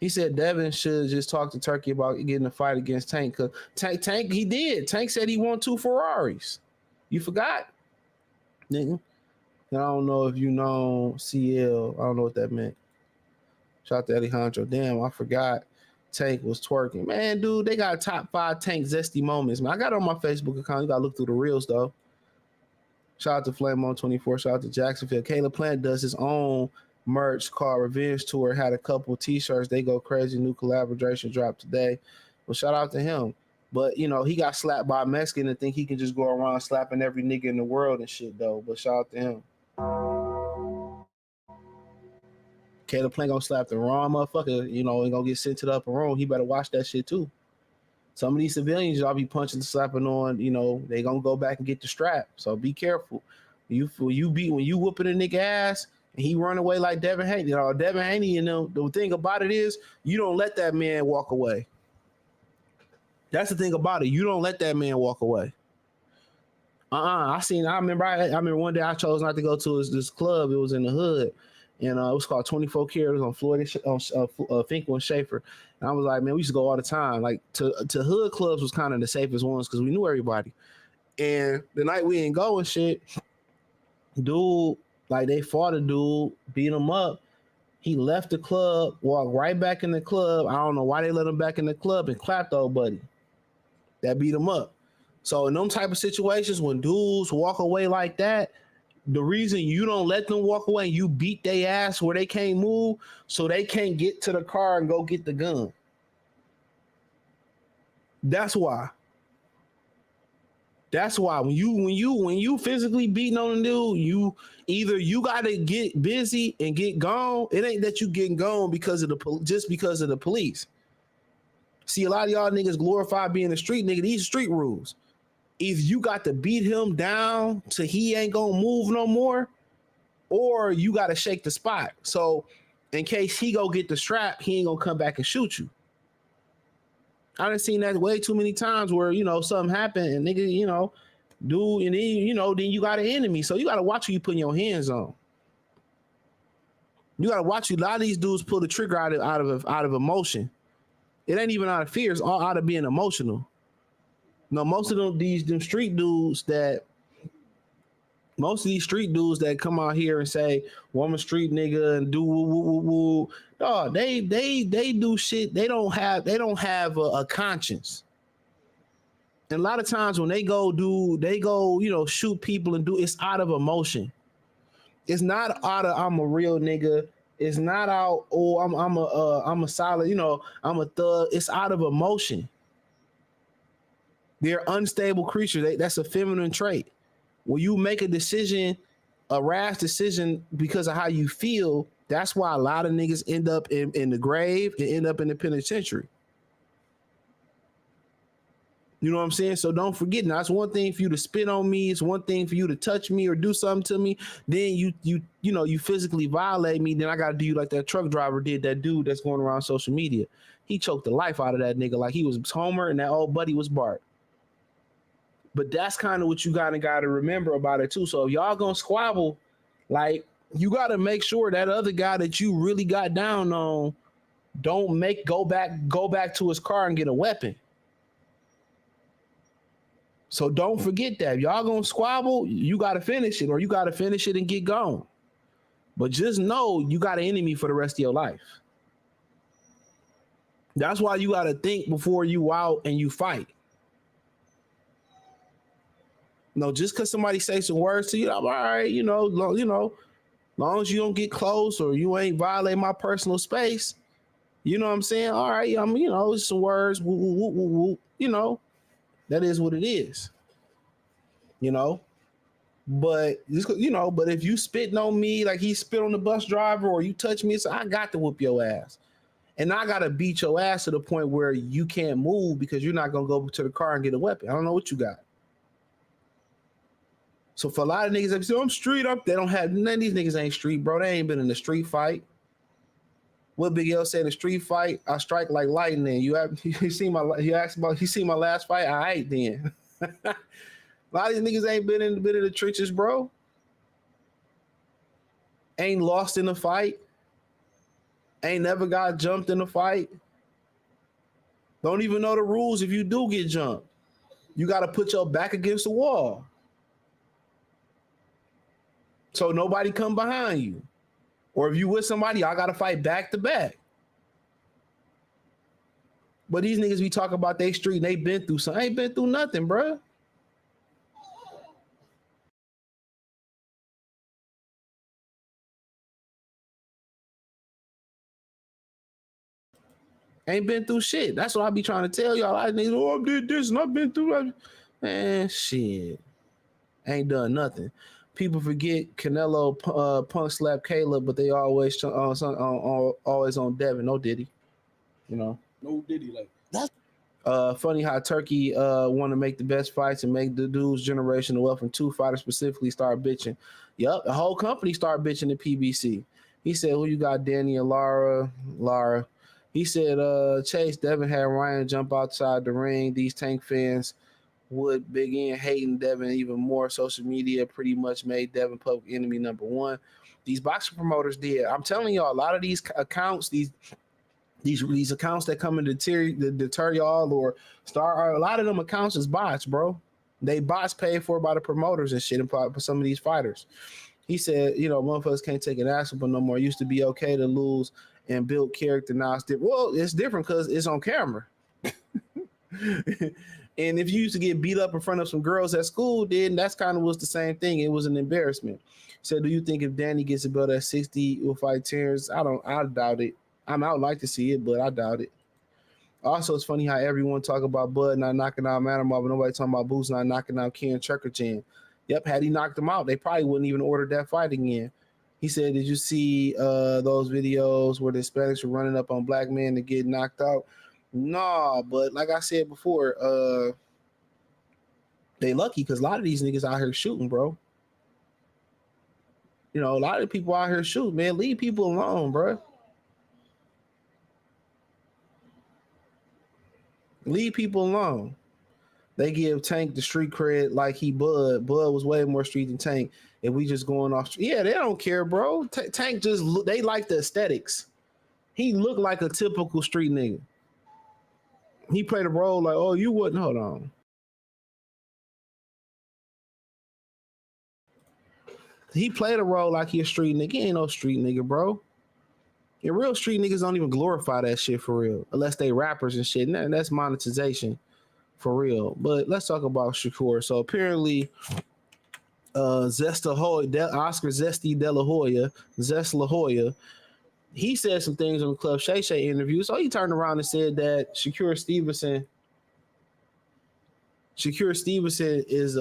[SPEAKER 8] He said Devin should just talk to Turkey about getting a fight against Tank. Cause Tank, he did. Tank said he won 2 Ferraris. You forgot, nigga. I don't know if you know CL. I don't know what that meant. Shout out to Alejandro. Damn, I forgot Tank was twerking. Man, dude, they got top 5 Tank zesty moments. Man, I got it on my Facebook account. You gotta look through the reels though. Shout out to Flame on 24. Shout out to Jacksonville. Caleb Plant does his own merch called Revenge Tour. Had a couple t-shirts. They go crazy. New collaboration dropped today. Well, shout out to him. But, you know, he got slapped by a Mexican and think he can just go around slapping every nigga in the world and shit, though. But shout out to him. Caleb Plant gonna slap the wrong motherfucker, you know, and gonna get sent to the upper room. He better watch that shit, too. Some of these civilians, y'all be punching and slapping on, you know, they gonna go back and get the strap. So be careful. When you whooping a nigga ass, and he run away like Devin Haney. You know, Devin Haney, you know, the thing about it is you don't let that man walk away. That's the thing about it. You don't let that man walk away. I remember one day I chose not to go to this club. It was in the hood. And it was called 24 Carats on Floyd on Finkel and Schaefer. And I was like, man, we used to go all the time. Like to hood clubs was kind of the safest ones because we knew everybody. And the night we didn't go and shit, dude, like they fought a dude, beat him up. He left the club, walked right back in the club. I don't know why they let him back in the club and clapped old buddy. That beat him up. So in them type of situations, when dudes walk away like that, the reason you don't let them walk away, you beat their ass where they can't move, so they can't get to the car and go get the gun. That's why. That's why when you physically beating on a dude, you gotta get busy and get gone. It ain't that you getting gone because of because of the police. See, a lot of y'all niggas glorify being a street nigga. These street rules. Either you got to beat him down till he ain't gonna move no more, or you got to shake the spot. So in case he go get the strap, he ain't gonna come back and shoot you. I done seen that way too many times where, you know, something happened and nigga, you know, dude, and then, you know, then you got an enemy. So you got to watch who you putting your hands on. You got to watch. A lot of these dudes pull the trigger out of emotion. It ain't even out of fear. It's all out of being emotional. No, most of them street dudes that come out here and say, well, I'm a street nigga and do woo woo woo woo. No, they do shit. They don't have a conscience. And a lot of times when they go, shoot people and do, it's out of emotion. It's not out of I'm a real nigga. It's not out, I'm a solid, I'm a thug. It's out of emotion. They're unstable creatures. That's a feminine trait. When you make a decision, a rash decision because of how you feel, that's why a lot of niggas end up in the grave and end up in the penitentiary. You know what I'm saying? So don't forget. Now, it's one thing for you to spit on me. It's one thing for you to touch me or do something to me. Then you physically violate me. Then I got to do you like that truck driver did that dude that's going around social media. He choked the life out of that nigga like he was Homer and that old buddy was Bart. But that's kind of what you got to remember about it too. So if y'all gonna squabble, like you got to make sure that other guy that you really got down on don't go back to his car and get a weapon. So don't forget that. If y'all gonna squabble, you got to finish it, or you got to finish it and get gone. But just know you got an enemy for the rest of your life. That's why you got to think before you out and you fight. No, just because somebody say some words to you, I'm all right, long as you don't get close or you ain't violate my personal space, you know what I'm saying? All right, it's some words, woo, woo, woo, woo, woo, that is what it is, but but if you spitting on me like he spit on the bus driver or you touch me, so I got to whoop your ass. And I got to beat your ass to the point where you can't move because you're not going to go to the car and get a weapon. I don't know what you got. So for a lot of niggas that say, I'm street up, they don't have, none of these niggas ain't street, bro. They ain't been in a street fight. What Big L said in a street fight, I strike like lightning. You see my last fight? All right, then. A lot of these niggas ain't been in the trenches, bro. Ain't lost in a fight. Ain't never got jumped in a fight. Don't even know the rules if you do get jumped. You got to put your back against the wall. So nobody come behind you. Or if you with somebody, y'all got to fight back to back. But these niggas be talking about they street and they been through something. I ain't been through nothing, bro. Ain't been through shit. That's what I be trying to tell y'all. I niggas, I did this and I've been through that. Man, shit. Ain't done nothing. People forget Canelo punk slapped Caleb, but they always always on Devin. No Diddy.
[SPEAKER 11] No Diddy. Like
[SPEAKER 8] that's funny how Turkey want to make the best fights and make the dudes generational wealth, and two fighters specifically start bitching. Yup, the whole company start bitching at PBC. He said, who you got, Danny and Lara? He said, Chase, Devin had Ryan jump outside the ring. These Tank fans would begin hating Devin even more. Social media pretty much made Devin public enemy number one. These boxing promoters did. I'm telling y'all, a lot of these accounts, these accounts that come in to deter y'all or start, a lot of them accounts is bots, bro. They bots paid for by the promoters and shit and for some of these fighters. He said, motherfuckers can't take an ass but no more. It used to be okay to lose and build character. Now it's different. Well, it's different because it's on camera. And if you used to get beat up in front of some girls at school, then that's kind of was the same thing. It was an embarrassment. So do you think if Danny gets a belt at 60, will fight Terence? I doubt it. I would like to see it, but I doubt it. Also, it's funny how everyone talk about Bud not knocking out Madrimov, but nobody talking about Boots not knocking out Ken Chuckerchan. Yep, had he knocked him out, they probably wouldn't even order that fight again. He said, did you see those videos where the Hispanics were running up on black men to get knocked out? No, but like I said before, they lucky because a lot of these niggas out here shooting, bro. A lot of people out here shooting, man. Leave people alone, bro. Leave people alone. They give Tank the street cred like he Bud. Bud was way more street than Tank. If we just going off, yeah, they don't care, bro. Tank just they like the aesthetics. He looked like a typical street nigga. He played a role like, oh, you wouldn't. Hold on. He played a role like he a street nigga. He ain't no street nigga, bro. And real street niggas don't even glorify that shit for real, unless they rappers and shit. And that's monetization for real. But let's talk about Shakur. So apparently, Oscar Zesty De La Hoya, Zest La Hoya, he said some things on the Club Shay Shay interview. So he turned around and said that Shakur Stevenson is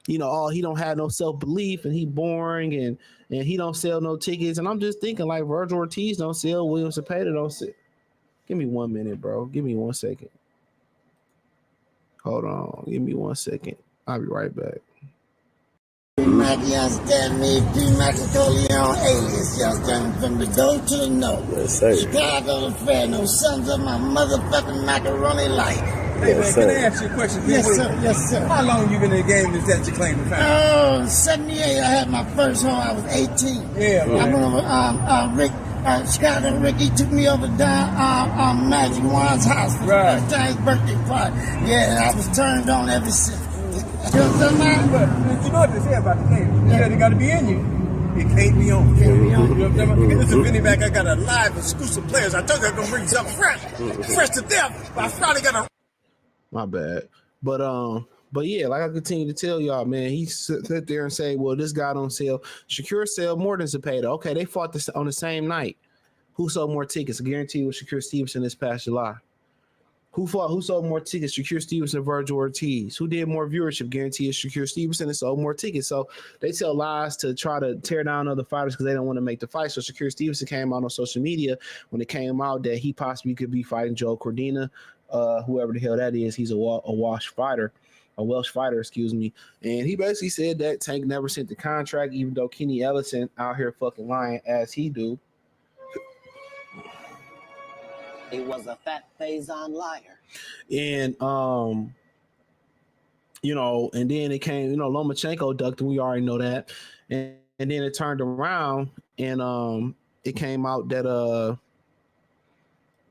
[SPEAKER 8] he don't have no self-belief and he boring and he don't sell no tickets. And I'm just thinking like Virgil Ortiz don't sell, William Zepeda don't sell. Give me 1 minute, bro. Give me 1 second. Hold on. Give me 1 second. I'll be right back.
[SPEAKER 14] Mackie, you understand me? P. Mackie Coleon, alias. You understand me? From the door to the north.
[SPEAKER 15] Yes, sir.
[SPEAKER 14] Chicago to Fair, no sons of my motherfucking macaroni life.
[SPEAKER 15] Hey, man, can I ask you a question?
[SPEAKER 14] Yes, sir. Yes, sir.
[SPEAKER 15] How long you been in the game? Is that your claim to fame?
[SPEAKER 14] Oh, 78, I had my first home. I was 18.
[SPEAKER 15] Yeah, man.
[SPEAKER 14] I went over, Chicago Ricky took me over down Magic Juan's house for the first time, his birthday party. Yeah, and I was turned on ever since. You know what I'm saying?
[SPEAKER 15] But you know what they say about the game. You said it got to be in you. It can't be on. You know what I'm saying? This is Vinny back. I got a live exclusive players. I told you I'm going to bring something fresh to death. But I finally got a...
[SPEAKER 8] My bad. But yeah, like I continue to tell y'all, man, he sit there and say, well, this guy don't sell. Shakur sell more than Zepeda. Okay, they fought this on the same night. Who sold more tickets? I guarantee it was Shakur Stevenson this past July. Who sold more tickets? Shakur Stevenson and Virgil Ortiz. Who did more viewership? Guarantee it's Shakur Stevenson and sold more tickets. So they tell lies to try to tear down other fighters because they don't want to make the fight. So Shakur Stevenson came out on social media when it came out that he possibly could be fighting Joe Cordina, whoever the hell that is. He's a Welsh fighter, excuse me. And he basically said that Tank never sent the contract, even though Kenny Ellison out here fucking lying as he do.
[SPEAKER 16] He was a fat Faison liar.
[SPEAKER 8] And and then it came, Lomachenko ducked, and we already know that. And then it turned around and it came out that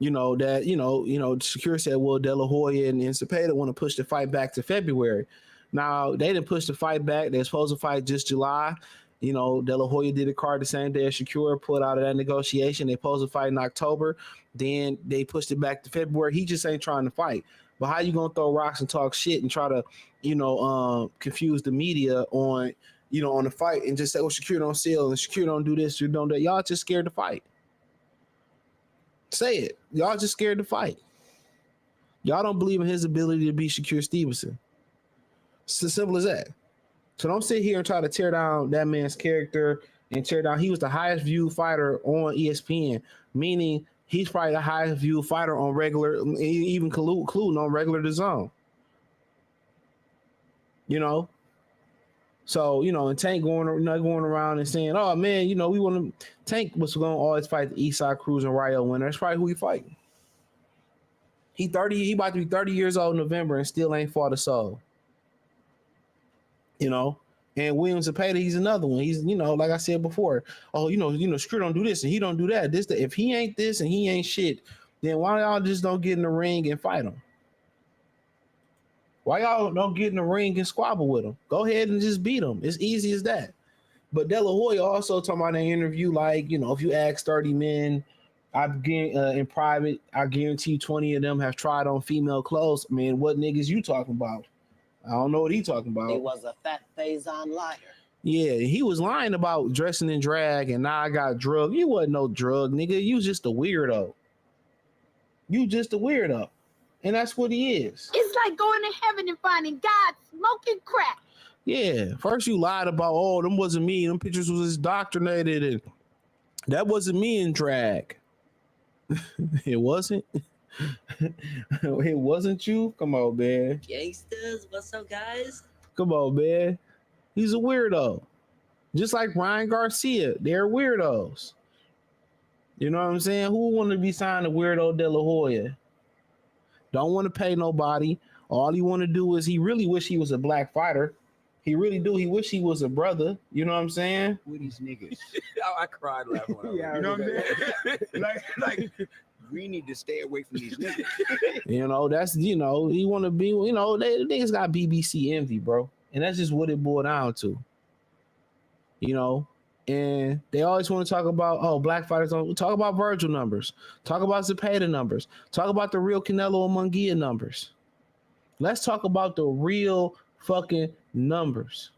[SPEAKER 8] Shakur said, well, De La Hoya and Zepeda want to push the fight back to February. Now, they didn't push the fight back. They're supposed to fight just July. De La Hoya did a card the same day as Shakur pulled out of that negotiation. They supposed to fight in October. Then they pushed it back to February. He just ain't trying to fight. But how you gonna throw rocks and talk shit and try to, confuse the media on the fight and just say, oh, Shakur don't sell and Shakur don't do this, you don't do that. Y'all just scared to fight. Say it. Y'all just scared to fight. Y'all don't believe in his ability to beat Shakur Stevenson. It's as simple as that. So don't sit here and try to tear down that man's character and tear down. He was the highest viewed fighter on ESPN, meaning he's probably the highest viewed fighter on regular, even including on regular DAZN. So, and Tank going around and saying, oh, man, we want to – Tank was going to always fight the Eastside Cruz and Rayo winner. That's probably who he fighting. He about to be 30 years old in November and still ain't fought a soul. And William Zepeda, he's another one. He's, like I said before, Shakur don't do this and he don't do that. If he ain't this and he ain't shit, then why y'all just don't get in the ring and fight him? Why y'all don't get in the ring and squabble with him? Go ahead and just beat him. It's easy as that. But De La Hoya also talking about in an interview, like, if you ask 30 men, in private, I guarantee 20 of them have tried on female clothes. Man, what niggas you talking about? I don't know what he talking about.
[SPEAKER 16] He was a fat Faison liar.
[SPEAKER 8] Yeah, he was lying about dressing in drag and now I got drugged. You wasn't no drug, nigga. You just a weirdo. And that's what he is.
[SPEAKER 17] It's like going to heaven and finding God smoking crack.
[SPEAKER 8] Yeah. First you lied about, them wasn't me. Them pictures was indoctrinated and that wasn't me in drag. It wasn't. It wasn't you? Come on, man.
[SPEAKER 18] Gangsters, what's up, guys?
[SPEAKER 8] Come on, man. He's a weirdo. Just like Ryan Garcia. They're weirdos. You know what I'm saying? Who want to be signed to weirdo De La Hoya? Don't want to pay nobody. All he want to do is he really wish he was a black fighter. He really do. He wish he was a brother. You know what I'm saying?
[SPEAKER 13] With these niggas.
[SPEAKER 15] I cried laughing.
[SPEAKER 13] Yeah, you know what I'm saying? like we need to stay away from these niggas.
[SPEAKER 8] That's, he want to be, they niggas got BBC envy, bro. And that's just what it boiled down to. you know, and they always want to talk about, black fighters don't talk about Virgil numbers, talk about Zepeda numbers, talk about the real Canelo and Munguia numbers. Let's talk about the real fucking numbers.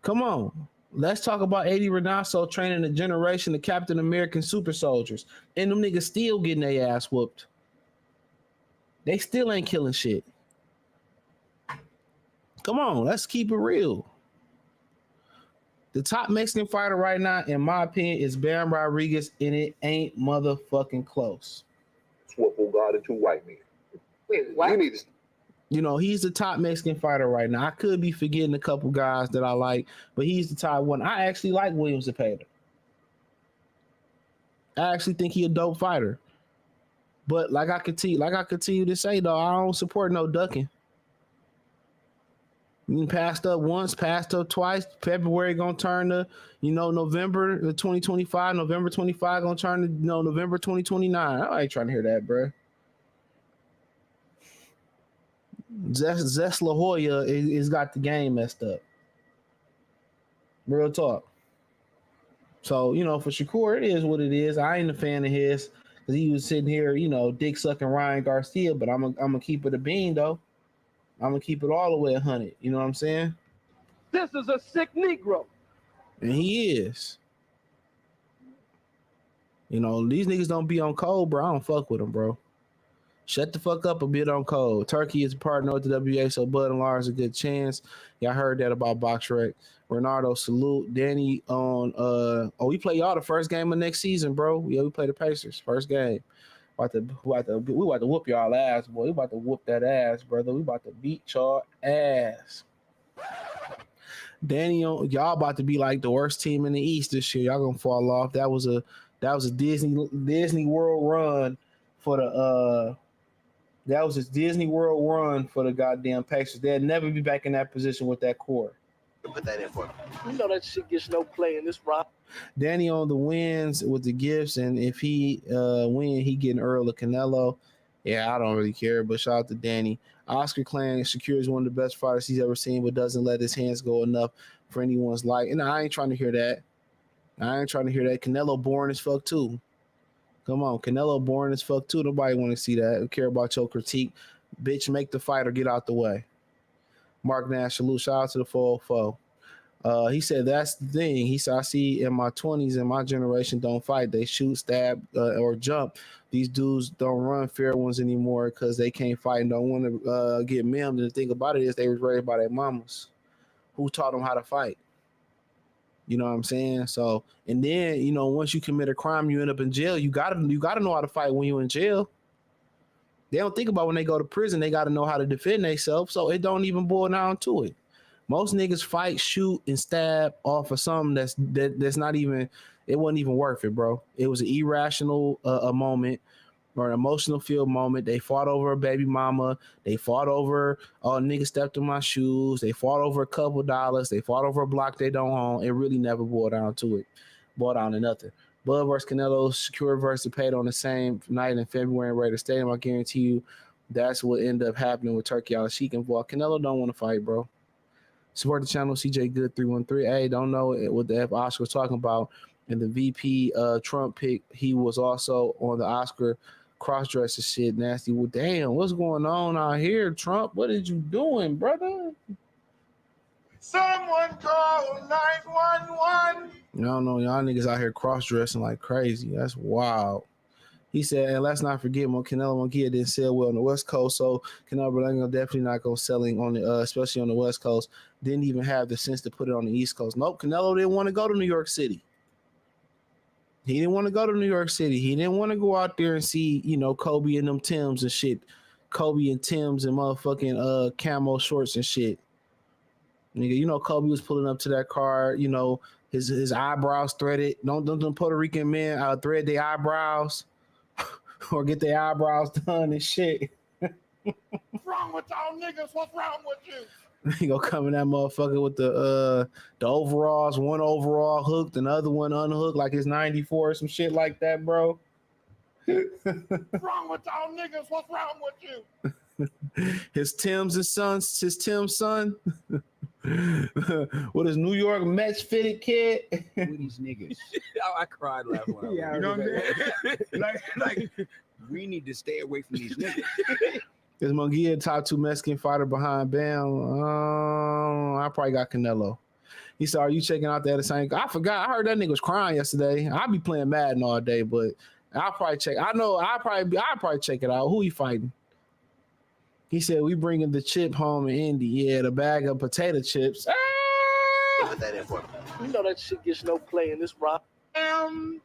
[SPEAKER 8] Come on. Let's talk about Eddie Reynoso training a generation of Captain American super soldiers. And them niggas still getting their ass whooped. They still ain't killing shit. Come on, let's keep it real. The top Mexican fighter right now, in my opinion, is Baron Rodriguez, and it ain't motherfucking close.
[SPEAKER 19] Swap on God and two white men. Wait, what?
[SPEAKER 8] You know, he's the top Mexican fighter right now. I could be forgetting a couple guys that I like, but he's the top one. I actually like William Zepeda. I actually think he a dope fighter. But like I continue to say, though, I don't support no ducking. You passed up once, passed up twice. February gonna turn to, November 2025. November 25 gonna turn to, November 2029. I ain't trying to hear that, bro. Zes La Hoya is got the game messed up. Real talk. So, for Shakur, it is what it is. I ain't a fan of his because he was sitting here, dick sucking Ryan Garcia, but I'm gonna keep it a bean though. I'm gonna keep it all the way 100. You know what I'm saying?
[SPEAKER 9] This is a sick Negro.
[SPEAKER 8] And he is. These niggas don't be on code, bro. I don't fuck with them, bro. Shut the fuck up a bit on code. Turkey is a partner with the WA, so Bud and Lars a good chance. Y'all heard that about BoxRec. Renardo, salute. Danny on we play y'all the first game of next season, bro. Yeah, we play the Pacers. First game. We about to whoop y'all ass, boy. We about to whoop that ass, brother. We about to beat y'all ass. Danny, y'all about to be like the worst team in the East this year. Y'all gonna fall off. That was a Disney World run for the That was his Disney World run for the goddamn Pacers. They'll never be back in that position with that core.
[SPEAKER 9] Put that in for me. You know that shit gets no play in this rock.
[SPEAKER 8] Danny on the wins with the gifts, and if he win, he getting Earl of Canelo. Yeah, I don't really care, but shout out to Danny. Oscar Clan, Shakur is one of the best fighters he's ever seen, but doesn't let his hands go enough for anyone's like. And I ain't trying to hear that. Canelo boring as fuck too. Come on, Canelo boring as fuck too. Nobody want to see that. Who care about your critique? Bitch, make the fight or get out the way. Mark Nash, salute. Shout out to the 404. He said that's the thing. He said I see in my 20s and my generation don't fight. They shoot, stab, or jump. These dudes don't run fair ones anymore because they can't fight and don't want to get maimed. And the thing about it is they was raised by their mamas who taught them how to fight. You know what I'm saying? So, and then, once you commit a crime, you end up in jail. You gotta know how to fight when you're in jail. They don't think about when they go to prison, they gotta know how to defend themselves. So it don't even boil down to it. Most niggas fight, shoot, and stab off of something that's not even, it wasn't even worth it, bro. It was an irrational a moment or an emotional field moment. They fought over a baby mama. They fought over, nigga stepped in my shoes. They fought over a couple dollars. They fought over a block they don't own. It really never boiled down to it. Boiled down to nothing. Bud versus Canelo, Shakur versus Zepeda on the same night in February in Raider Stadium. I guarantee you that's what ended up happening with Turkey Al-Sheikh involved. Canelo don't want to fight, bro. Support the channel, CJ Good 313. Hey, don't know what the F Oscar was talking about. And the VP Trump pick, he was also on the Oscar cross-dresser shit. Nasty. Well, damn, what's going on out here, Trump? What are you doing, brother?
[SPEAKER 19] Someone call 911.
[SPEAKER 8] Y'all know y'all niggas out here cross-dressing like crazy. That's wild. He said, and let's not forget, Canelo Munguia didn't sell well on the West Coast, so Canelo Berlanga definitely not go selling on the, especially on the West Coast. Didn't even have the sense to put it on the East Coast. Nope, Canelo didn't want to go to New York City. He didn't want to go to New York City. He didn't want to go out there and see, Kobe and them Timbs and shit. Kobe and Timbs and motherfucking camo shorts and shit. Nigga, Kobe was pulling up to that car, his eyebrows threaded. Don't Puerto Rican men thread their eyebrows or get their eyebrows done and shit.
[SPEAKER 19] What's wrong with y'all niggas? What's wrong with you?
[SPEAKER 8] He gonna come in that motherfucker with the overalls, one overall hooked, another one unhooked, like it's 94 or some shit like that, bro.
[SPEAKER 19] What's wrong with y'all niggas? What's wrong with you?
[SPEAKER 8] His Tim's son. With his New York Mets fitted kid.
[SPEAKER 13] With these niggas.
[SPEAKER 9] I cried laughing.
[SPEAKER 13] You know what I'm saying? like, we need to stay away from these niggas.
[SPEAKER 8] Is Munguia top 2 Mexican fighter behind Bam? I probably got Canelo. He said, "Are you checking out the Adesanya?" I forgot. I heard that nigga was crying yesterday. I'll be playing Madden all day, but I'll probably check. I know I'll probably check it out. Who he fighting? He said, "We bringing the chip home in Indy." Yeah, the bag of potato chips.
[SPEAKER 9] Put that in for me. You know that shit gets no play in this rock.
[SPEAKER 19] Damn.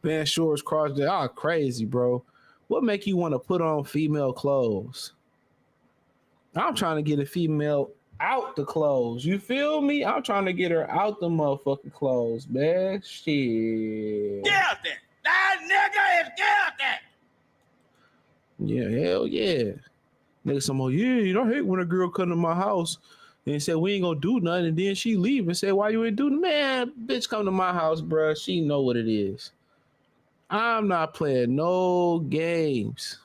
[SPEAKER 8] Man, Shores crossed it. Oh, crazy, bro. What make you want to put on female clothes? I'm trying to get a female out the clothes. You feel me? I'm trying to get her out the motherfucking clothes, man. Shit.
[SPEAKER 19] Get out there. That nigga is get out there.
[SPEAKER 8] Yeah, hell yeah. Nigga, some more, yeah, I hate when a girl come to my house and say we ain't gonna do nothing, and then she leave and say, why you ain't doing? Man, bitch, come to my house, bro. She know what it is. I'm not playing no games.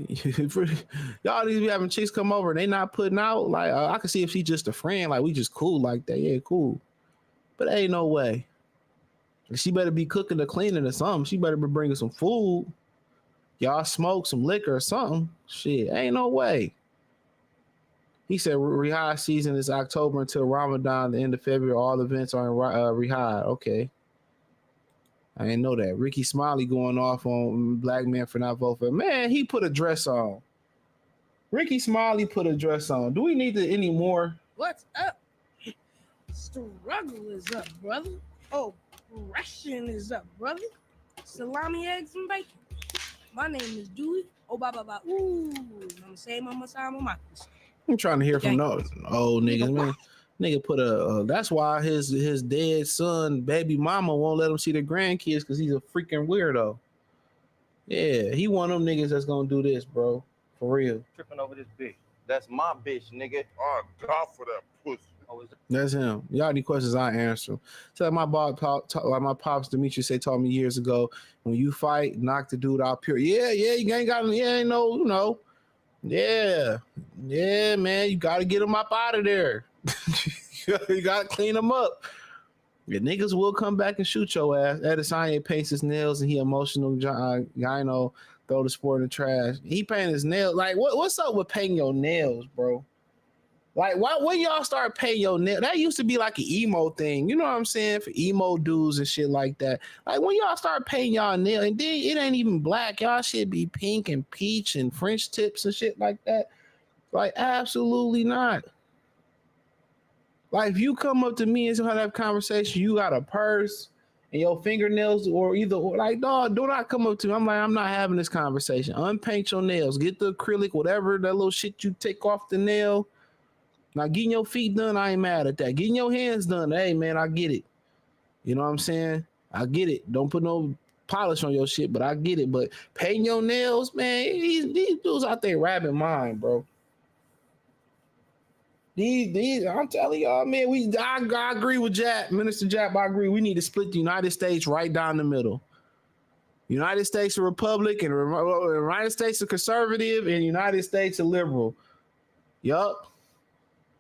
[SPEAKER 8] Y'all need to be having chicks come over and they not putting out. Like, I can see if she's just a friend, like we just cool like that. Yeah, cool. But ain't no way. She better be cooking or cleaning or something. She better be bringing some food. Y'all smoke some liquor or something. Shit, ain't no way. He said Riyadh season is October until Ramadan, the end of February. All events are in Riyadh. Okay. I didn't know that. Ricky Smiley going off on black men for not voting for him. Man, he put a dress on. Ricky Smiley put a dress on. Do we need to any more?
[SPEAKER 20] What's up? Struggle is up, brother. Oppression is up, brother. Salami, eggs, and bacon. My name is Dewey. Oh, bye, bye, bye. Ooh, I'm saying my time on my.
[SPEAKER 8] I'm trying to hear from no old niggas, man. Nigga put that's why his dead son, baby mama, won't let him see the grandkids because he's a freaking weirdo. Yeah, he one of them niggas that's gonna do this, bro. For real.
[SPEAKER 12] Tripping over this bitch. That's my bitch, nigga.
[SPEAKER 19] Oh, God for that pussy.
[SPEAKER 8] That's him. Y'all any questions, I answer them. So like my pops Demetrius taught me years ago, when you fight, knock the dude out pure. Yeah, you ain't got ain't no, you know. Yeah, man, you gotta get him up out of there. You gotta clean him up. The niggas will come back and shoot your ass. Adesanya paints his nails and he emotional. Gyno throw the sport in the trash. He paint his nails. Like, what's up with painting your nails, bro? Like, when y'all start painting your nails? That used to be like an emo thing. You know what I'm saying? For emo dudes and shit like that. Like, when y'all start painting y'all nails, and then it ain't even black. Y'all should be pink and peach and French tips and shit like that. Like, absolutely not. Like, if you come up to me and have that conversation, you got a purse and your fingernails like, dog, do not come up to me. I'm like, I'm not having this conversation. Unpaint your nails. Get the acrylic, whatever, that little shit you take off the nail. Now, getting your feet done, I ain't mad at that. Getting your hands done, hey, man, I get it. You know what I'm saying? I get it. Don't put no polish on your shit, but I get it. But painting your nails, man, these dudes out there rapping mine, bro. These, I'm telling y'all, man, I agree with Jap, Minister Jap. I agree. We need to split the United States right down the middle. United States a Republic, and United States a conservative, and United States a liberal. Yup.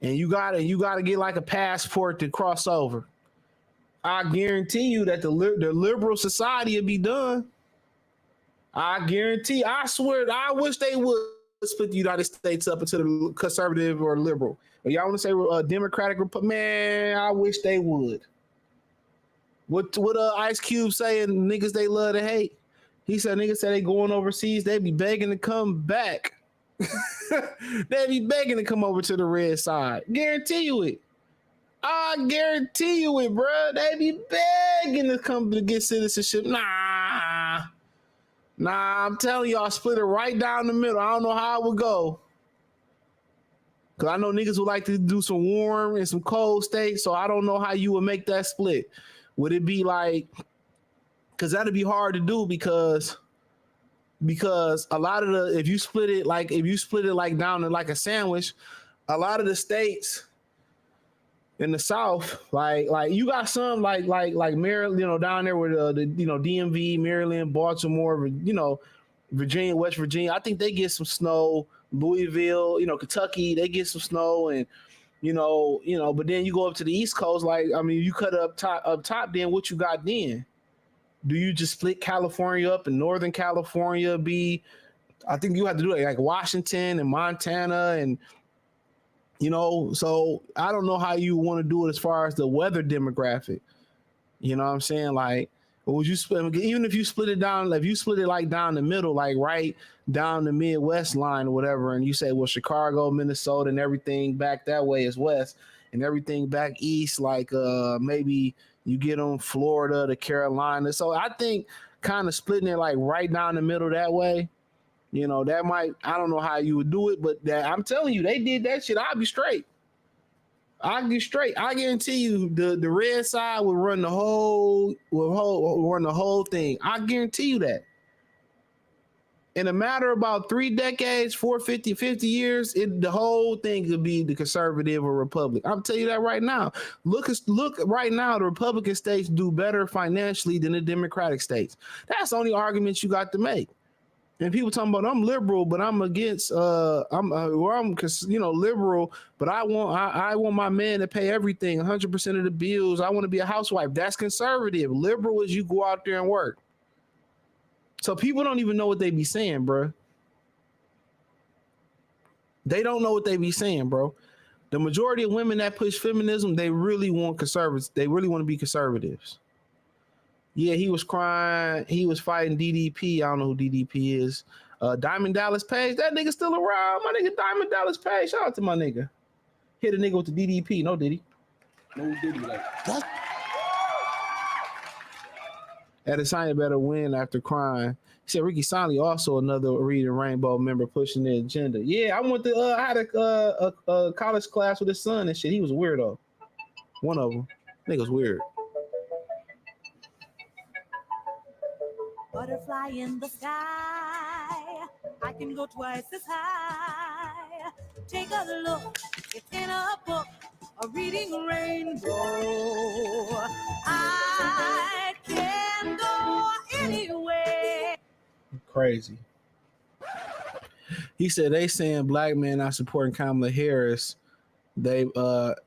[SPEAKER 8] And you gotta get like a passport to cross over. I guarantee you that the liberal society will be done. I guarantee. I swear. I wish they would split the United States up into the conservative or liberal. Or y'all want to say Democratic? Man, I wish they would. What Ice Cube saying? Niggas they love to hate. He said niggas say they going overseas. They be begging to come back. They be begging to come over to the red side. Guarantee you it. I guarantee you it, bro. They be begging to come to get citizenship. Nah, I'm telling y'all, split it right down the middle. I don't know how it would go. Because I know niggas would like to do some warm and some cold states, so I don't know how you would make that split. Would it be like, because that'd be hard to do because a lot of the, if you split it like down to like a sandwich, a lot of the states in the South, like you got some like Maryland, down there with the DMV, Maryland, Baltimore, Virginia, West Virginia, I think they get some snow. Louisville, Kentucky, they get some snow, and but then you go up to the East Coast, like, I mean, you cut up top, then what you got then? Do you just split California up and Northern California I think you have to do it like Washington and Montana, and so I don't know how you want to do it as far as the weather demographic. You know what I'm saying? Like, would you split, even if you split it down, if you split it like down the middle, like right down the Midwest line or whatever, and you say, well, Chicago, Minnesota, and everything back that way is west, and everything back east, like maybe you get on Florida to Carolina. So I think kind of splitting it like right down the middle that way, that might, I don't know how you would do it, but I'm telling you, they did that shit. I'll be straight. I guarantee you the red side will run the whole thing. I guarantee you that. In a matter of about 3 decades, 50 years, the whole thing could be the conservative or Republic. I'm telling you that right now. Look right now, the Republican states do better financially than the Democratic states. That's the only argument you got to make. And people talking about I'm liberal, but I'm against liberal, but I want my man to pay everything, 100% of the bills. I want to be a housewife. That's conservative. Liberal is you go out there and work. So people don't even know what they be saying, bro. They don't know what they be saying, bro. The majority of women that push feminism, they really want conservatives. They really want to be conservatives. Yeah, he was crying. He was fighting DDP. I don't know who DDP is. Diamond Dallas Page. That nigga still around. My nigga Diamond Dallas Page. Shout out to my nigga. Hit a nigga with the DDP. No Diddy.
[SPEAKER 11] No Diddy. Like that.
[SPEAKER 8] Adesanya better win after crying. He said Ricky Sonley also another Reading Rainbow member pushing the agenda. Yeah, I went to I had a college class with his son and shit. He was a weirdo. One of them. Nigga's weird.
[SPEAKER 10] Butterfly in the sky, I can go twice as high. Take a look, it's in a book, a reading rainbow. I can go anywhere.
[SPEAKER 8] Crazy. He said they saying black men not supporting Kamala Harris. They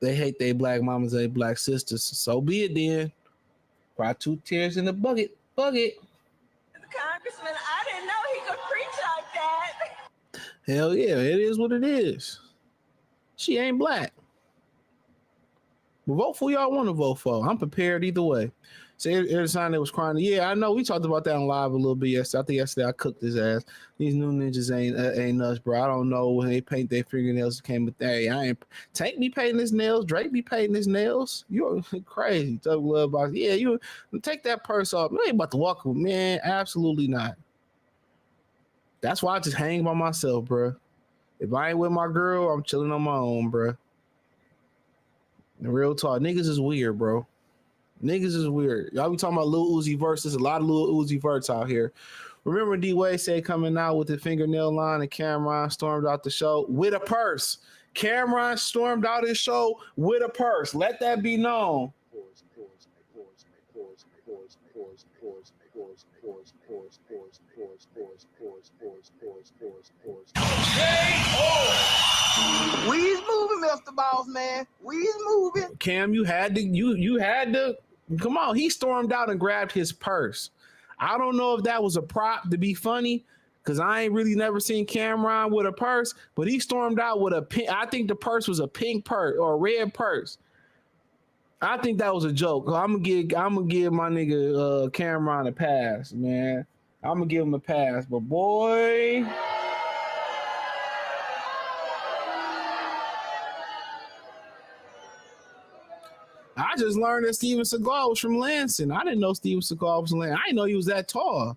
[SPEAKER 8] hate they black mamas, they black sisters. So be it then. Cry 2 tears in the bucket.
[SPEAKER 21] Congressman, I didn't know he could preach like that.
[SPEAKER 8] Hell yeah, it is what it is. She ain't black. But vote for y'all want to vote for. I'm prepared either way. So every time they was crying. Yeah, I know we talked about that on live a little bit yesterday. I think yesterday I cooked his ass. These new ninjas ain't us, bro. I don't know when they paint their fingernails. Came with that. I ain't Tank be painting his nails. Drake be painting his nails. You're crazy. Talk love about you take that purse off. You ain't about to walk with man. Absolutely not. That's why I just hang by myself, bro. If I ain't with my girl, I'm chilling on my own, bro. The real talk, niggas is weird, bro. Niggas is weird. Y'all be talking about Lil Uzi Verts. There's a lot of Lil Uzi Verts out here. Remember D-Wade said coming out with the fingernail line and Cameron stormed out the show with a purse. Cameron stormed out his show with a purse. Let that be known.
[SPEAKER 21] We's moving, Mr. Boss Man. We's moving.
[SPEAKER 8] Cam, you had to come on. He stormed out and grabbed his purse. I don't know if that was a prop to be funny, because I ain't really never seen Cameron with a purse, but he stormed out with a pink. I think the purse was a pink purse or a red purse. I think that was a joke. I'm gonna give my nigga Cameron a pass, man. I'm gonna give him a pass, but boy. I just learned that Steven Seagal was from Lansing. I didn't know Steven Seagal was from Lansing. I didn't know he was that tall.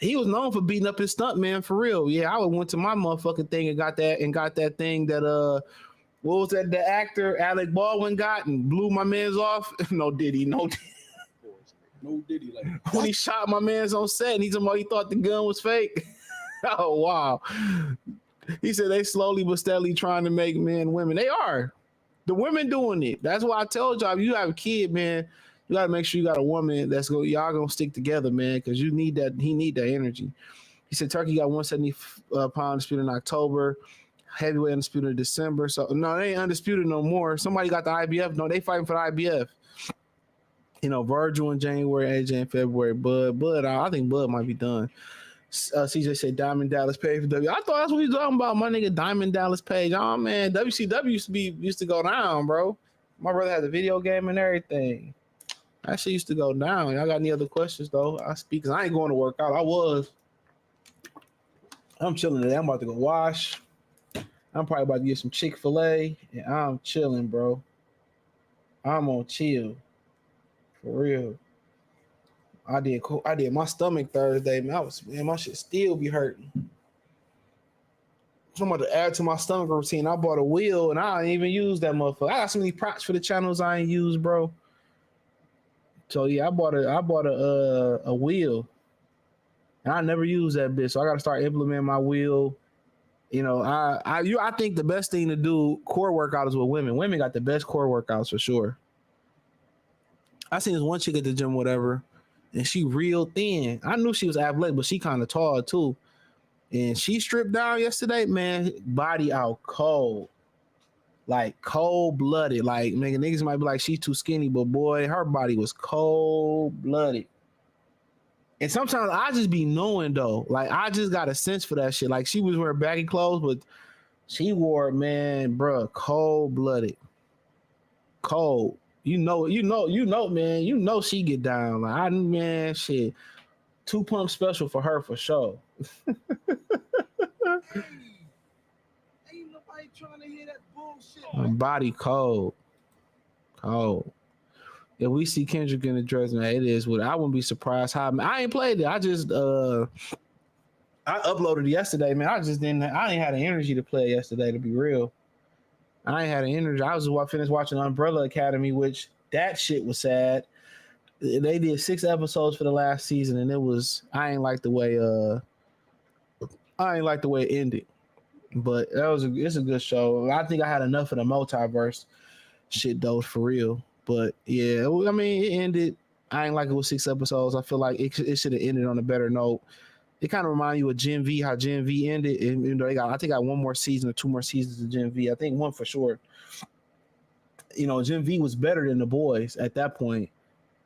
[SPEAKER 8] He was known for beating up his stuntman for real. Yeah, I went to my motherfucking thing and got that thing that what was that the actor Alec Baldwin got and blew my man's off? No Diddy.
[SPEAKER 11] No Diddy. Like
[SPEAKER 8] when he shot my man's on set and he thought the gun was fake. Oh wow. He said they slowly but steadily trying to make men women. They are. The women doing it. That's why I told y'all, if you have a kid, man, you gotta make sure you got a woman y'all gonna stick together, man, because you need that. He need that energy. He said Turkey got 170 pound undisputed in October, heavyweight undisputed in December. So no, they ain't undisputed no more. Somebody got the IBF. No, they fighting for the IBF. You know, Virgil in January, AJ in February. Bud, I think Bud might be done. CJ said Diamond Dallas Page for W. I thought that's what he was talking about. My nigga Diamond Dallas Page. Oh man, WCW used to go down, bro. My brother had a video game and everything. That shit used to go down. Y'all got any other questions though? I speak because I ain't going to work out. I'm chilling today. I'm about to go wash. I'm probably about to get some Chick-fil-A and I'm chilling, bro. I'm on chill. For real. I did my stomach Thursday, man. My shit still be hurting. So I'm about to add to my stomach routine. I bought a wheel and I ain't even use that motherfucker. I got so many props for the channels I ain't used, bro. So yeah, I bought a wheel. And I never use that bitch. So I gotta start implementing my wheel. You know, I think the best thing to do core workouts with women. Women got the best core workouts for sure. I seen this one chick at the gym, whatever, and she real thin. I knew she was athletic, but she kind of tall too. And she stripped down yesterday, man, body out cold. Like cold-blooded. Like, niggas might be like, she's too skinny, but boy, her body was cold-blooded. And sometimes I just be knowing though. Like, I just got a sense for that shit. Like, she was wearing baggy clothes, but she wore, man, bruh, cold-blooded. Cold. You know, man. You know she get down. Like, man, shit. 2 pump special for her for sure.
[SPEAKER 9] Ain't nobody trying to hear that bullshit.
[SPEAKER 8] My body cold. Cold. If we see Kendrick in the dress, man, it is what I wouldn't be surprised how. I ain't played it. I just I uploaded it yesterday, man. I ain't had the energy to play it yesterday, to be real. I ain't had the energy. I was finished watching Umbrella Academy, which that shit was sad. They did 6 episodes for the last season, and I ain't like the way it ended. But it's a good show. I think I had enough of the multiverse shit though, for real. But yeah, I mean, it ended. I ain't like it with 6 episodes. I feel like it should have ended on a better note. It kind of reminds you of Gen V, how Gen V ended. And you know, I think got 1 more season or 2 more seasons of Gen V. I think 1 for sure. You know, Gen V was better than the boys at that point.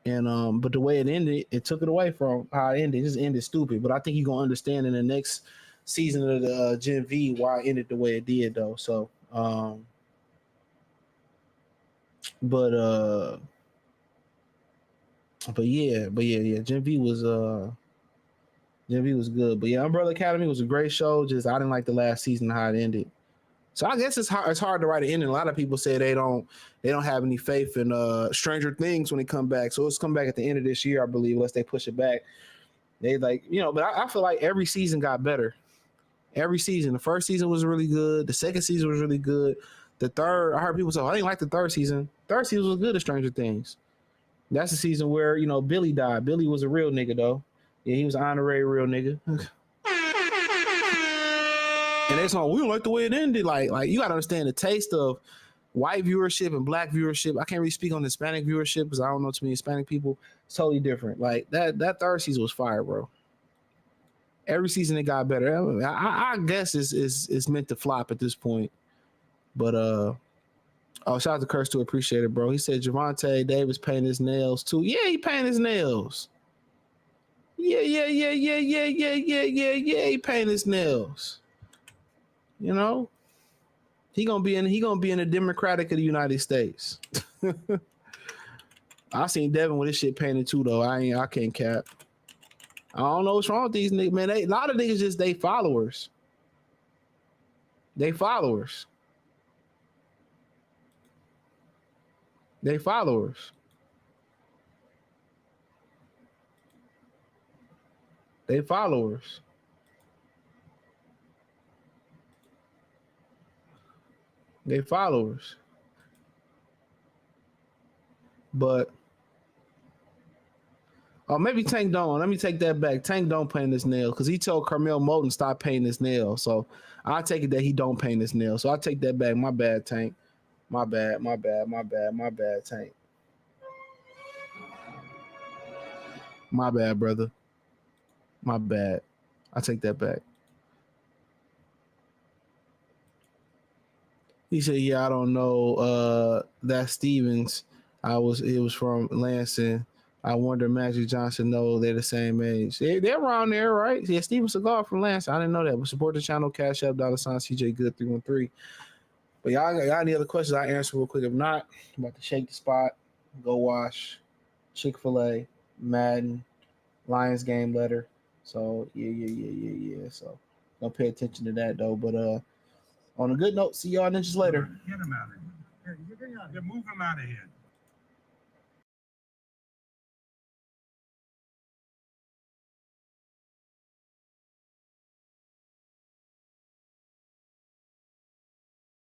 [SPEAKER 8] And but the way it ended, it took it away from how it ended. It just ended stupid. But I think you're gonna understand in the next season of the Gen V why it ended the way it did though. So but yeah, Gen V was good. But yeah, Umbrella Academy was a great show. Just I didn't like the last season how it ended. So I guess it's hard to write an ending. A lot of people say they don't have any faith in Stranger Things when it come back. So it's come back at the end of this year, I believe, unless they push it back. They like, you know, but I feel like every season got better. Every season. The first season was really good. The second season was really good. The third, I heard people say, I didn't like the third season. Third season was good at Stranger Things. That's the season where, you know, Billy died. Billy was a real nigga, though. Yeah, he was an honorary real nigga. And they said, we don't like the way it ended. Like you got to understand the taste of white viewership and black viewership. I can't really speak on Hispanic viewership because I don't know too many Hispanic people. It's totally different. Like that third season was fire, bro. Every season it got better. I guess it's meant to flop at this point. But shout out to Curse to appreciate it, bro. He said Javante Davis painting his nails too. Yeah, he painting his nails. Yeah. He painting his nails. You know, he gonna be in the Democratic of the United States. I seen Devin with his shit painted too, though. I can't cap. I don't know what's wrong with these niggas, man. A lot of niggas just they followers. They followers. They followers. They followers. They followers. But maybe Tank don't. Let me take that back. Tank don't paint his nail because he told Carmel Moten stop painting his nail. So I'll take it that he don't paint his nail. So I'll take that back. My bad, Tank. My bad, Tank. My bad, brother. My bad. I take that back. He said, "Yeah, I don't know. That's Stevens. It was from Lansing. I wonder Magic Johnson know they're the same age. They're around there, right? Yeah, Steven Seagal from Lansing. I didn't know that. But support the channel, Cash App, $sign CJ Good 313. But y'all any other questions? I answer real quick. If not, I'm about to shake the spot. Go watch Chick-fil-A, Madden, Lions game letter. So yeah. So don't pay attention to that though. But on a good note, see y'all ninjas later.
[SPEAKER 19] Get him out of here. Get move him out of here.